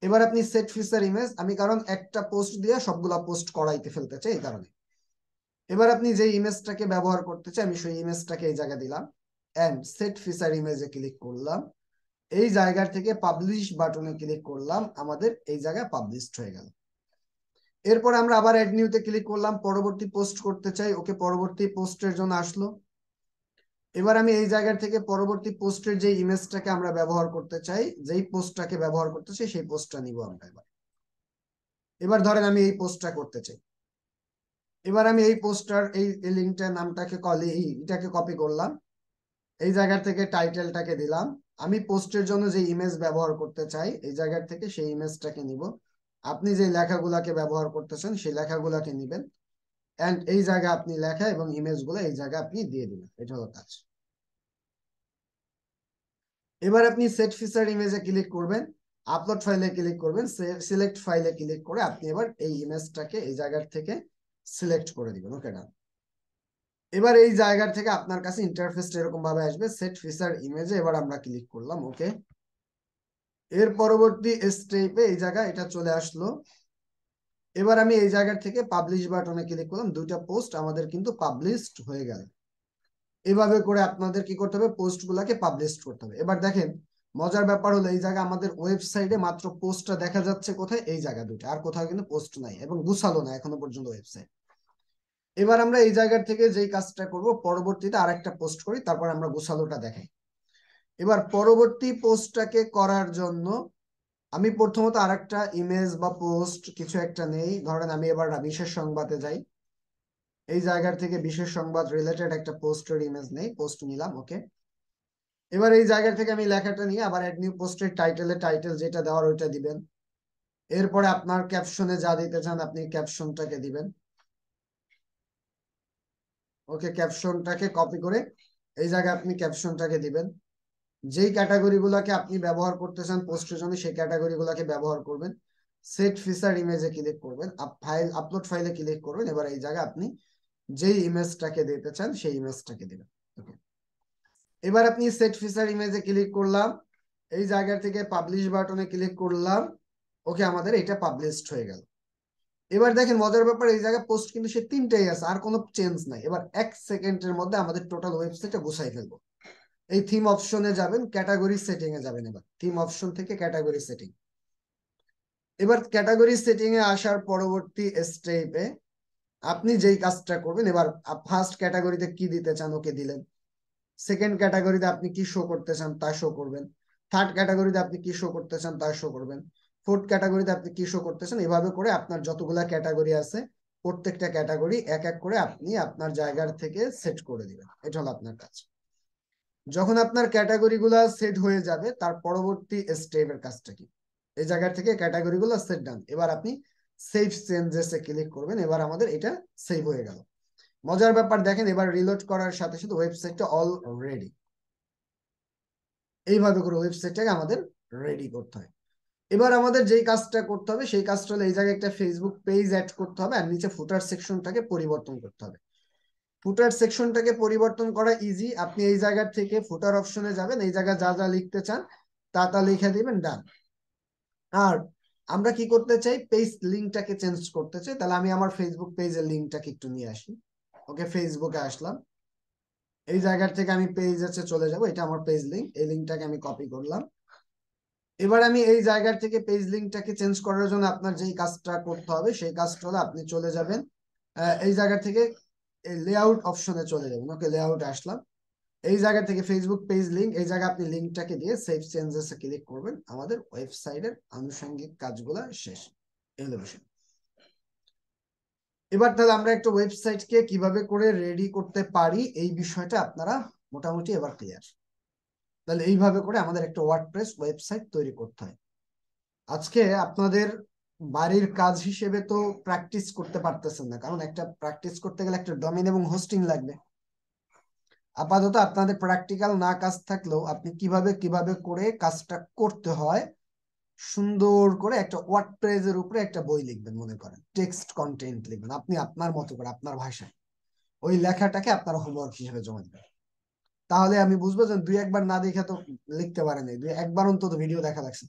এবার আপনি সেট ফিচার ইমেজ, আমি কারণ একটা পোস্ট দিয়ে সবগুলা পোস্ট করাইতে ফেলতে চাই এই কারণে। এবার আপনি যে ইমেজটাকে ব্যবহার করতে চাই আমি সেই ইমেজটাকে এই জায়গায় দিলাম এন্ড সেট ফিচার ইমেজে ক্লিক করলাম। এই জায়গা থেকে পাবলিশ বাটনে ক্লিক করলাম, আমাদের এই জায়গায় পাবলিশড হয়ে গেল। এরপর আমরা আবার অ্যাড নিউতে ক্লিক করলাম, পরবর্তী পোস্ট করতে চাই। ওকে, পরবর্তী পোস্টের জন্য আসলো। এবার আমি এই জায়গা থেকে পরবর্তী পোস্টের যে ইমেজটাকে আমরা ব্যবহার করতে চাই, যেই পোস্টটাকে ব্যবহার করতে চাই সেই পোস্টটা নিব আমরা। এবার এবার ধরেন আমি এই পোস্টটা করতে চাই। এবার আমি এই পোস্টার এই লিঙ্কটার নামটাকে এটাকে কপি করলাম, এই জায়গা থেকে টাইটেলটাকে দিলাম। আমি পোস্টের জন্য যে ইমেজ ব্যবহার করতে চাই এই জায়গা থেকে সেই ইমেজটাকে নিব, আপনি যে লেখাগুলাকে ব্যবহার করতেছেন সেই লেখাগুলাকে নিবেন, এন্ড এই জায়গায় আপনি লেখা এবং ইমেজগুলো এই জায়গায় আপনি দিয়ে দিবেন। এটা হলো কাজ। এবার আপনি সেট ফিচার ইমেজে ক্লিক করবেন, আপলোড ফাইলে ক্লিক করবেন, সিলেক্ট ফাইলে ক্লিক করে আপনি এবার এই ইমেজটাকে এই জায়গার থেকে সিলেক্ট করে দিবেন। ওকে, ডান। এবার এই জায়গার থেকে আপনার কাছে ইন্টারফেসটা এরকম ভাবে আসবে, সেট ফিচার ইমেজে এবার আমরা ক্লিক করলাম। ওকে, এর পরবর্তী স্টেপে এই জায়গায় এটা চলে আসলো। এবার আমি এই জায়গা থেকে পাবলিশ বাটনে ক্লিক করলাম, দুইটা পোস্ট আমাদের কিন্তু পাবলিশড হয়ে গেল। এভাবে করে আপনাদের কি করতে হবে, পোস্ট গুলাকে পাবলিশ করতে হবে। এবার দেখেন, মজার ব্যাপার হলো এই জায়গা আমাদের ওয়েবসাইটে মাত্র পোস্টটা দেখা যাচ্ছে কোথায়, এই জায়গা দুটো, আর কোথাও কিন্তু পোস্ট নাই এবং গুছালো না এখনো পর্যন্ত ওয়েবসাইট। এবার আমরা এই জায়গা থেকে যেই কাজটা করব, পরবর্তীতে আরেকটা পোস্ট করি, তারপর আমরা গুছালোটা দেখাই। এবার পরবর্তী পোস্টটাকে করার জন্য আমি প্রথমত আরেকটা ইমেজ বা পোস্ট কিছু একটা নেই, ধরেন আমি এবার বিশেষ সংবাদে যাই, এই জায়গার থেকে বিশেষ সংবাদ রিলেটেড একটা পোস্টের ইমেজ নেই, পোস্ট নিলাম। ওকে, এবার এই জায়গা থেকে আমি লেখাটা নিয়ে আবার অ্যাড নিউ পোস্টের টাইটেল যেটা দেওয়ার ওইটা দিবেন। এরপরে আপনার ক্যাপশনে যা দিতে চান আপনি ক্যাপশনটাকে দিবেন। ওকে, ক্যাপশনটাকে কপি করে এই জায়গায় আপনি ক্যাপশনটাকে দিবেন। যেই ক্যাটাগরি গুলাকে আপনি ব্যবহার করতে চান পোস্টের জন্য সেই ক্যাটাগরি গুলাকে ব্যবহার করবেন। সেট ফিচার ইমেজে ক্লিক করবেন, আপলোড ফাইলে ক্লিক করবেন। এবার এই জায়গায় আপনি যেই ইমেজটাকে দিতে চান সেই ইমেজটাকে দিবেন। এবার আপনি সেট ফিচার ইমেজে ক্লিক করলাম, এই জায়গা থেকে পাবলিশ বাটনে ক্লিক করলাম। ওকে, আমাদের এটা পাবলিশড হয়ে গেল। এবার দেখেন মজার ব্যাপার, এই জায়গায় পোস্ট কিন্তু সে তিনটাই আছে, আর কোনো চেঞ্জ নাই। এবার 1 সেকেন্ডের মধ্যে আমাদের টোটাল ওয়েবসাইটটা গুছাই ফেলবো। এই থিম অপশনে যাবেন, ক্যাটাগরি সেটিং এ যাবেন। এবার থিম অপশন থেকে ক্যাটাগরি সেটিং, এবার ক্যাটাগরি সেটিং এ আসার পরবর্তী স্টেপে আপনি যেই কাজটা করবেন, এবার ফার্স্ট ক্যাটাগরিতে কি দিতে চান ওকে দিলেন, সেকেন্ড ক্যাটাগরিতে আপনি কি শো করতে চান তা শো করবেন, থার্ড ক্যাটাগরিতে আপনি কি শো করতে চান তা শো করবেন, ফোর্থ ক্যাটাগরিতে আপনি কি শো করতে চান। এভাবে করে আপনার যতগুলা ক্যাটাগরি আছে প্রত্যেকটা ক্যাটাগরি এক এক করে আপনি আপনার জায়গার থেকে সেট করে দিবেন। এটা হলো আপনার কাজ। যখন আপনার ক্যাটাগরি গুলা সেট হয়ে যাবে তার পরবর্তী স্টেপের কাজটা কি, এই জায়গা থেকে ক্যাটাগরি গুলো সেট ডান। এবার আপনি সেভ চেঞ্জেস এ ক্লিক করবেন। এবার আমাদের এটা সেভ হয়ে গেল। মজার ব্যাপার দেখেন, এবার রিলোড করার সাথে সাথে ওয়েবসাইটটা অলরেডি এইভাবে করে ওয়েবসাইটটাকে আমাদের রেডি করতে হয়। এবার আমাদের যেই কাজটা করতে হবে সেই কাজটা হলো এই জায়গায় একটা ফেসবুক পেজ অ্যাড করতে হবে আর নিচে ফুটার সেকশনটাকে পরিবর্তন করতে হবে। ফুটার সেকশনটাকে পরিবর্তন করা ইজি, আপনি এই জায়গা থেকে ফুটার অপশনে যাবেন, এই জায়গায় যা যা লিখতে চান তা তা লিখে দিবেন, ডান। আর আমরা কি করতে চাই, পেজ লিঙ্কটাকে চেঞ্জ করতে চাই, তাহলে আমি আমার ফেসবুক পেজের লিঙ্কটাকে একটু নিয়ে আসি। ওকে, ফেসবুকে আসলাম, এই জায়গা থেকে আমি পেজ আছে চলে যাব, এটা আমার পেজ লিঙ্ক, এই লিঙ্কটাকে আমি কপি করলাম। এবার আমি এই জায়গা থেকে পেজ লিঙ্কটাকে চেঞ্জ করার জন্য আপনার যেই কাজটা করতে হবে সেই কাজটা হলো আপনি চলে যাবেন এই জায়গা থেকে লেআউট অপশনে চলে যাবেন। ওকে, লেআউট আসলাম, এই জায়গা থেকে ফেসবুক পেজ লিংক, এই জায়গায় আপনি লিংকটাকে দিয়ে সেভ চেঞ্জেস এ ক্লিক করবেন। আমাদের ওয়েবসাইটের আনুষঙ্গিক কাজগুলো শেষ। এই হলো বিষয়। এবার তাহলে আমরা একটা ওয়েবসাইটকে কিভাবে করে রেডি করতে পারি এই বিষয়টা আপনারা মোটামুটি এবার ক্লিয়ার। তাহলে এইভাবে করে আমাদের একটা ওয়ার্ডপ্রেস ওয়েবসাইট তৈরি করতে হয়। আজকে আপনাদের বাড়ির কাজ হিসেবে তো প্র্যাকটিস করতে পারতেছেন না, কারণ একটা প্র্যাকটিস করতে গেলে একটা ডোমেইন এবং হোস্টিং লাগবে। আপাতত আপনাদের প্র্যাকটিক্যাল না কাজ থাকলেও আপনি কিভাবে কিভাবে করে কাজটা করতে হয় সুন্দর করে একটা ওয়ার্ডপ্রেসের উপরে একটা বই লিখবেন, মনে করেন টেক্সট কন্টেন্ট লিখবেন আপনি আপনার মতো করে আপনার ভাষায়, ওই লেখাটাকে আপনার হোমওয়ার্ক হিসেবে জমা দিবেন। তাহলে আমি বুঝবো যে দুই একবার না দেখে তো লিখতে পারেন, দুই একবার অন্তত ভিডিও দেখা লাগছে।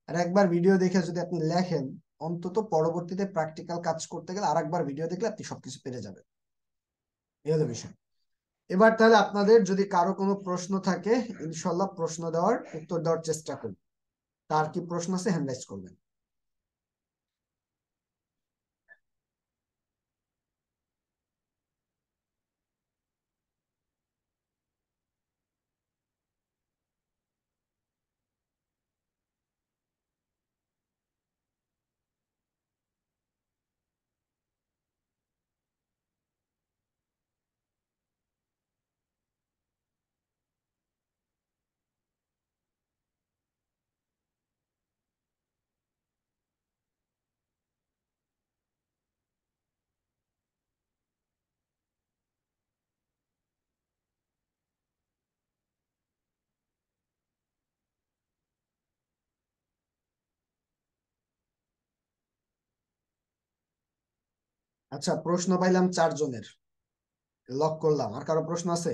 আর একবার ভিডিও দেখে যদি আপনি লেখেন, অন্তত পরবর্তীতে প্র্যাকটিক্যাল কাজ করতে গেলে আরেকবার ভিডিও দেখলে আপনি সবকিছু পেরে যাবেন। এই হলো বিষয়। এবার তাহলে আপনাদের যদি কারো কোনো প্রশ্ন থাকে ইনশাল্লাহ প্রশ্ন দেওয়ার উত্তর দেওয়ার চেষ্টা করুন। তার কি প্রশ্ন আছে হ্যান্ড রাইজ করবেন। আচ্ছা, প্রশ্ন পাইলাম 4 জনের, লক করলাম। আর কারো প্রশ্ন আছে?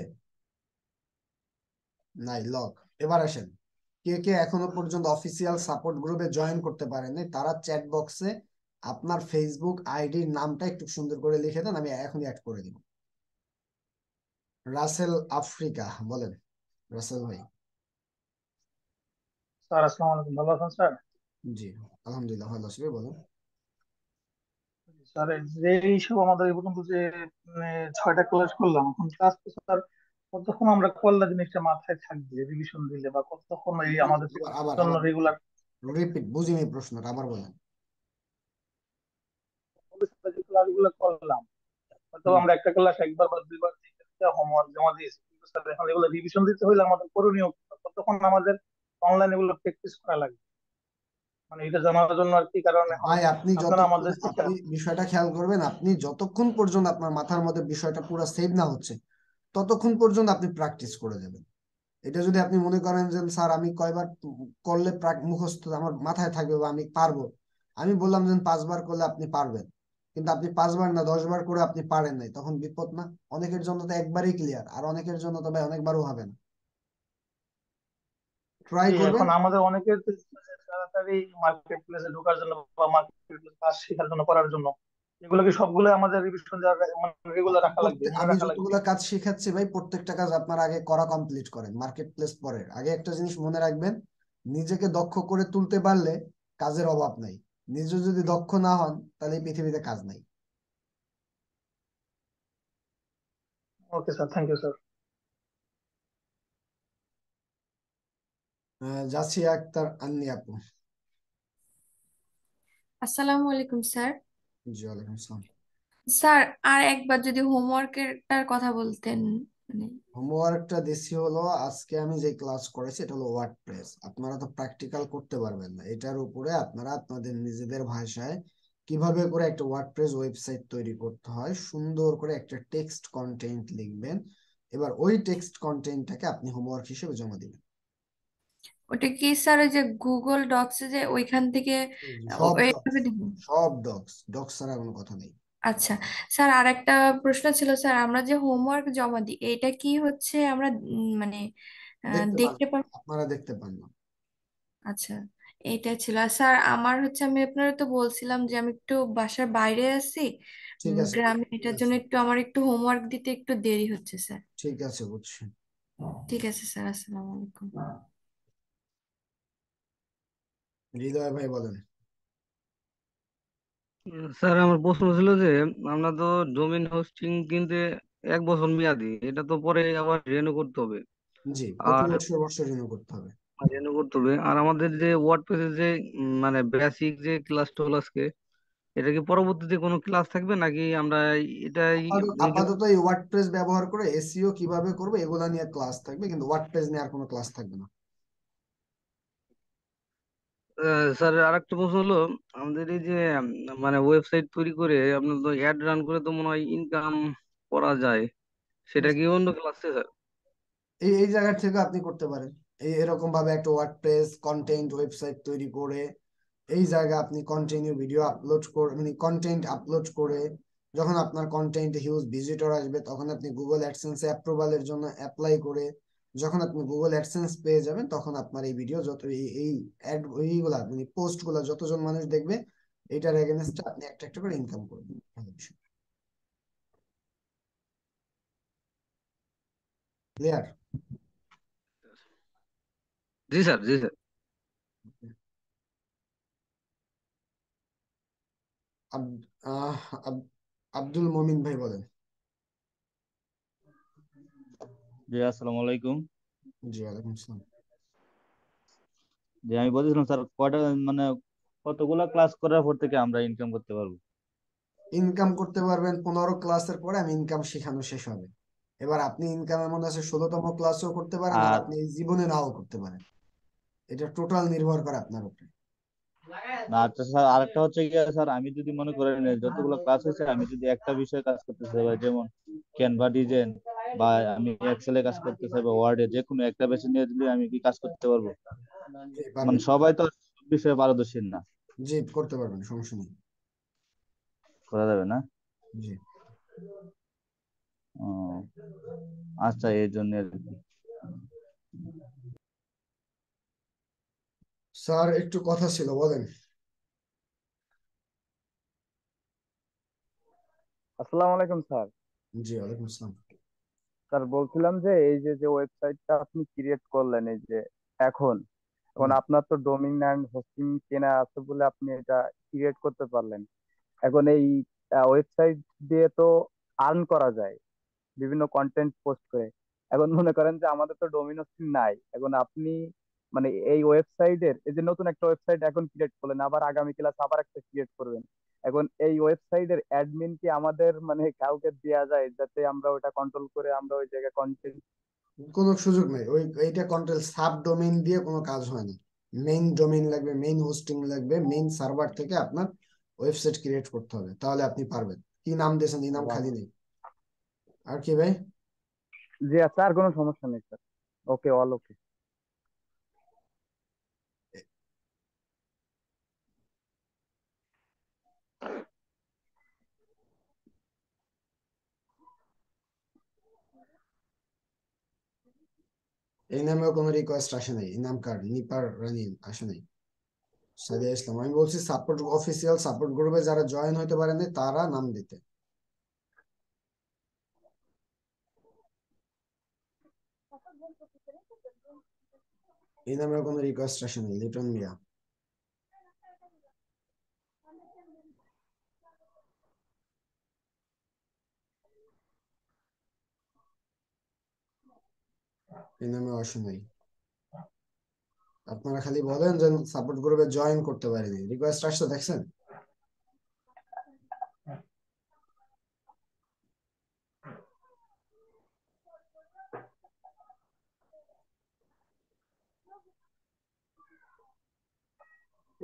নাই, লক। এবার আসেন, কে কে এখনো পর্যন্ত অফিসিয়াল সাপোর্ট গ্রুপে জয়েন করতে পারেননি তারা চ্যাট বক্সে আপনার ফেসবুক আইডির নামটা একটু সুন্দর করে লিখে দেন, আমি এখনই অ্যাড করে দিব। রাসেল আফ্রিকা বলেন, রাসেল ভাই। স্যার আসসালামু আলাইকুম, ভালো আছেন স্যার? জি, আলহামদুলিল্লাহ ভালো আছি, বলুন। স্যার যে এইসব আমাদের এই পর্যন্ত যে 6টা ক্লাস করলাম, এখন ক্লাস তো স্যার কতক্ষণ আমরা করলে জিনিসটা মাথায় থাকবে রিভিশন দিলে, বা কতক্ষণ এই আমাদের আবার আবার জন্য আবার রেগুলার রিপিট, বুঝিনি প্রশ্নটা, আবার বলেন। যে ক্লাস গুলো করলাম, হয়তো হুম। আমরা একটা ক্লাস একবার বা দুইবার হোমওয়ার্ক জমা দিয়েছি, কিন্তু স্যার এখন এগুলো রিভিশন দিতে হলে আমাদের করণীয় কি? কতক্ষণ আমাদের অনলাইন এগুলো প্র্যাকটিস করা লাগবে, মানে এটা জানার জন্য আর কি, কারণ এখন ভাই, আপনি আপনারা যতক্ষণ, আমাদের থেকে আপনি বিষয়টা খেয়াল করবেন, আপনি যতক্ষণ পর্যন্ত আপনার মাথার মধ্যে বিষয়টা পুরো সেভ না হচ্ছে ততক্ষণ পর্যন্ত আপনি প্র্যাকটিস করে যাবেন। এটা যদি আপনি মনে করেন যে স্যার আমি কয়বার করলে মুখস্থ আমার মাথায় থাকবে বা আমি পারবো, আমি বললাম যে 5বার করলে আপনি পারবেন, কিন্তু আপনি 5বার না 10বার করে আপনি পারেন নাই, তখন বিপদ না? অনেকের জন্য তো একবারই ক্লিয়ার, আর অনেকের জন্য তো ভাই অনেকবারও হবে না। ট্রাই জি, করবেন। এখন আমাদের অনেকের তো তাড়াতাড়ি মার্কেট প্লেসে ঢোকার জন্য বা মার্কেট প্লেসে কাজ শেখার জন্য, করার জন্য, এগুলো কি সবগুলো আমাদের রিভিশন মানে রেগুলার রাখা লাগবে, মনে আমি রাখা লাগবে? যতগুলো কাজ শেখাচ্ছি ভাই, প্রত্যেকটা কাজ আপনার আগে করা কমপ্লিট করেন, মার্কেট প্লেস পরে। আগে একটা জিনিস মনে রাখবেন, নিজেকে দক্ষ করে তুলতে পারলে কাজের অভাব নাই। নিজে যদি দক্ষ না হন তাহলে এই পৃথিবীতে কাজ নাই। Okay sir, thank you sir. Jasia Akter Anni আপু। আসসালামু আলাইকুম স্যার। জি, ওয়ালাইকুম আসসালাম। স্যার, আর একবার যদি হোমওয়ার্কেরটার কথা বলতেন, মানে। হোমওয়ার্কটা দিছি হলো, আজকে আমি যে ক্লাস করেছি এটা হলো ওয়ার্ডপ্রেস। আপনারা তো প্র্যাকটিক্যাল করতে পারবেন না, এটার উপরে আপনারা আপনাদের নিজেদের ভাষায় কিভাবে করে একটা ওয়ার্ডপ্রেস ওয়েবসাইট তৈরি করতে হয়, সুন্দর করে একটা টেক্সট কন্টেন্ট লিখবেন। এবার ওই টেক্সট কন্টেন্টটাকে আপনি হোমওয়ার্ক হিসেবে জমা দিবেন। ওটা কি স্যার ওই যে গুগল ডক্সে যে ওইখান থেকে সব ডক্স, ওইভাবে দিব? সব ডক্স, ডক্স ছাড়া কোনো কথা নেই। আচ্ছা স্যার, আর একটা প্রশ্ন ছিল স্যার, আমরা যে হোমওয়ার্ক জমা দিই এটা কি হচ্ছে আমরা মানে দেখতে পান, দেখতে পার? আপনারা দেখতে পান না। আচ্ছা, এটা ছিল। আর স্যার আমার হচ্ছে, আমি আপনারা তো বলছিলাম যে আমি একটু বাসার বাইরে আছি, ঠিক আছে, গ্রামে, ঠিক এটার জন্য আছে, একটু আমার একটু হোমওয়ার্ক দিতে একটু দেরি হচ্ছে স্যার। ঠিক আছে, বুঝছি। ঠিক আছে স্যার, আসসালামু আলাইকুম। হৃদয় ভাই বলেন। স্যার আমার প্রশ্ন ছিল যে আমরা তো ডোমেইন হোস্টিং কিনতে 1 বছর মেয়াদি, এটা তো পরে আবার রিনিউ করতে হবে। জি, প্রতি আর বছর বছর রিনিউ করতে হবে। রিনিউ করতে হবে, আর আমাদের যে ওয়ার্ডপ্রেসের যে মানে বেসিক যে ক্লাস টোলাসকে, এটা কি পরবর্তীতে কোনো ক্লাস থাকবে নাকি আমরা এটাই নিজে? আপাতত এই ওয়ার্ডপ্রেস ব্যবহার করে এসইও কিভাবে করবে এগুলা নিয়ে ক্লাস থাকবে, কিন্তু ওয়ার্ডপ্রেস নিয়ে আর কোনো ক্লাস থাকবে না। স্যার আরেকটা প্রশ্ন হলো, আমাদের এই যে মানে ওয়েবসাইট তৈরি করে আপনার তো অ্যাড রান করে তো মনে হয় ইনকাম করা যায়, সেটা কি অন্য ক্লাসে স্যার? এই এই জায়গা থেকে আপনি করতে পারেন। এই এরকম ভাবে একটা ওয়ার্ডপ্রেস কন্টেন্ট ওয়েবসাইট তৈরি করে এই জায়গায় আপনি কন্টিনিউ ভিডিও আপলোড করে, মানে কন্টেন্ট আপলোড করে, যখন আপনার কন্টেন্ট হিউজ ভিজিটর আসবে তখন আপনি গুগল অ্যাডসেন্স অ্যাপ্রুভালের জন্য অ্যাপ্লাই করে, যখন আপনি গুগল অ্যাডসেন্স পেয়ে যাবেন তখন আপনার এই ভিডিও যত এই অ্যাড এইগুলা মানে পোস্ট গুলা যতজন মানুষ দেখবে, এটার এগেনস্টে আপনি একটা একটা করে ইনকাম করবেন। ভালো বিষয়। ক্লিয়ার? জি স্যার, জি স্যার। আব্দুল মমিন ভাই বলেন। জি আসসালামু আলাইকুম। জি, ওয়ালাইকুম আসসালাম। যে আমি বলছিলাম স্যার, কয়টা মানে কতগুলা ক্লাস করার পর থেকে আমরা ইনকাম করতে পারবো? ইনকাম করতে পারবেন 15 ক্লাসের পরে, আমি ইনকাম শেখানো শেষ হবে। এবার আপনি ইনকামের মধ্যে আছে 16তম ক্লাসেও করতে পারেন, আর আর আপনি এই জীবনে নাও করতে পারেন। এটা টোটাল নির্ভর করে আপনার উপরে। না, আচ্ছা স্যার, আরেকটা হচ্ছে কি স্যার, আমি যদি মনে করেন যতগুলো ক্লাস হয়েছে আমি যদি একটা বিষয়ে কাজ করতে চাই, যেমন ক্যানভা ডিজাইন, বা আমি এক্সেলে কাজ করতে চাই, বা ওয়ার্ডে, যে কোনো একটা বেছে নিয়ে দিলে আমি কি কাজ করতে পারবো? জি মানে পারবেন। সবাই তো আর সব বিষয়ে পারদর্শী না। জি করতে পারবেন, সমস্যা নেই। করা যাবে না? জি ও, আচ্ছা, এই জন্য আর কি। স্যার একটু কথা ছিল, বলেন। আসসালামু আলাইকুম স্যার। জি ওয়ালাইকুম আসসালাম। স্যার বলছিলাম যে এই যে যে ওয়েবসাইটটা আপনি ক্রিয়েট করলেন, এই যে এখন এখন হুম। আপনার তো ডোমেইন এন্ড হোস্টিং কেনা আছে বলে আপনি এটা ক্রিয়েট করতে পারলেন। এখন এই ওয়েবসাইট দিয়ে তো আর্ন করা যায় বিভিন্ন কন্টেন্ট পোস্ট করে। এখন মনে করেন যে আমাদের তো ডোমেইন হোস্টিং নাই, এখন আপনি মানে এই ওয়েবসাইটের এই যে নতুন একটা ওয়েবসাইট এখন ক্রিয়েট করলেন, আবার আগামী ক্লাস আবার একটা ক্রিয়েট করবেন। এখন এই ওয়েবসাইটের অ্যাডমিন কি আমাদের মানে কাউকে দেওয়া যায়, যাতে আমরা ওটা কন্ট্রোল করে আমরা ওই জায়গায় কন্টেন্ট? কোনো সুযোগ নেই, এইটা কন্ট্রোল সাব ডোমেইন দিয়ে কোনো কাজ হয় না। মেইন ডোমেইন লাগবে, মেইন হোস্টিং লাগবে, মেইন সার্ভার থেকে আপনার ওয়েবসাইট ক্রিয়েট করতে হবে, তাহলে আপনি পারবেন। কি নাম দিয়েছেন? এই নাম খালি নেই। আর কি ভাই? জি আচ্ছা, আর কোনো সমস্যা নেই স্যার। ওকে, অল ওকে। এই নামেও কোনো রিকোয়েস্ট আসে নাই। এই নাম কার? নিপার রানী আসে নাই। সাদিয়া ইসলাম। আমি বলছি সাপোর্ট, অফিসিয়াল সাপোর্ট গ্রুপে যারা জয়েন হইতে পারেনি তারা নাম দিতে। এই নামেও কোনো রিকোয়েস্ট আসে নাই। লিটন মিয়া। এই নামেও আসে নাই। আপনারা খালি বলেন যে সাপোর্ট গ্রুপে জয়েন করতে পারিনি, রিকোয়েস্ট আসছে দেখছেন?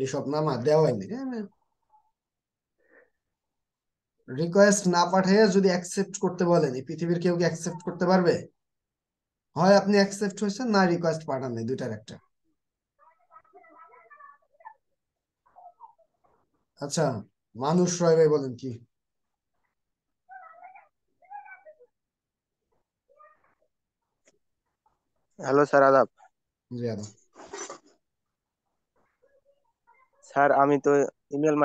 এইসব নাম আর দেওয়াই নেই। রিকোয়েস্ট না পাঠিয়ে যদি অ্যাকসেপ্ট করতে বলেন, এই পৃথিবীর কেউ কি অ্যাকসেপ্ট করতে পারবে? হয় আপনি অ্যাকসেপ্ট হয়েছেন, না রিকোয়েস্ট পাঠান নাই, দুইটার একটা। আচ্ছা, মানুষ রয় ভাই বলেন কি? হ্যালো স্যার, আদাব। জি আদম। স্যার আমি তো ইমেল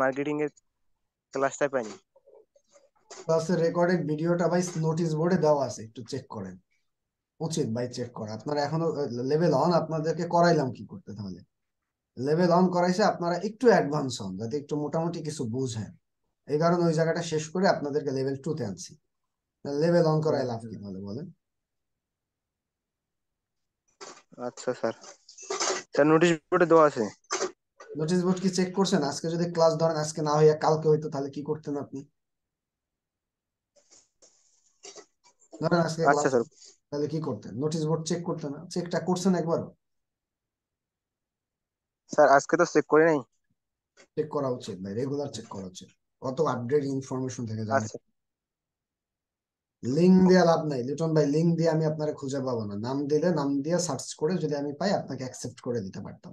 মার্কেটিং এর ক্লাসটা পাইনি। ক্লাসের রেকর্ডেড ভিডিওটা ভাই নোটিশ বোর্ডে দেওয়া আছে, একটু চেক করেন। উচিত ভাই চেক করা। আপনারা এখনো লেভেল অন, আপনাদেরকে করাইলাম কি করতে? তাহলে লেভেল অন করাইছে, আপনারা একটু অ্যাডভান্স হন যাতে একটু মোটামুটি কিছু বুঝেন। এই কারণে ওই জায়গাটা শেষ করে আপনাদেরকে লেভেল 2 তে আনছি। লেভেল অন করায় লাভ কি তাহলে বলেন? আচ্ছা স্যার, স্যার নোটিশ বোর্ডে দেওয়া আছে। নোটিশ বোর্ড কি চেক করছেন? আজকে যদি ক্লাস ধরেন আজকে না হইয়া কালকে হইতো, তাহলে কি করতেন আপনি? ধরেন আজকে আচ্ছা ক্লাস, স্যার। তাহলে কি করতেন? নোটিশ বোর্ড চেক করতেন না? চেকটা করছেন একবার? স্যার আজকে তো চেক করি নাই। চেক করা উচিত ভাই, রেগুলার চেক করা উচিত। কত আপডেট ইনফরমেশন থেকে জানেন? আচ্ছা লিঙ্ক দিয়ে লাভ নাই লিটন ভাই, লিঙ্ক দিয়ে আমি আপনারা খুঁজে পাবো না। নাম দিলে নাম দিয়ে সার্চ করে যদি আমি পাই, আপনাকে অ্যাকসেপ্ট করে দিতে পারতাম।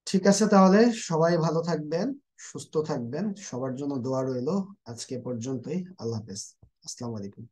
ঠিক আছে তাহলে, সবাই ভালো থাকবেন, সুস্থ থাকবেন, সবার জন্য দোয়া রইলো। আজকে পর্যন্তই, আল্লাহ হাফেজ, আসসালামু আলাইকুম।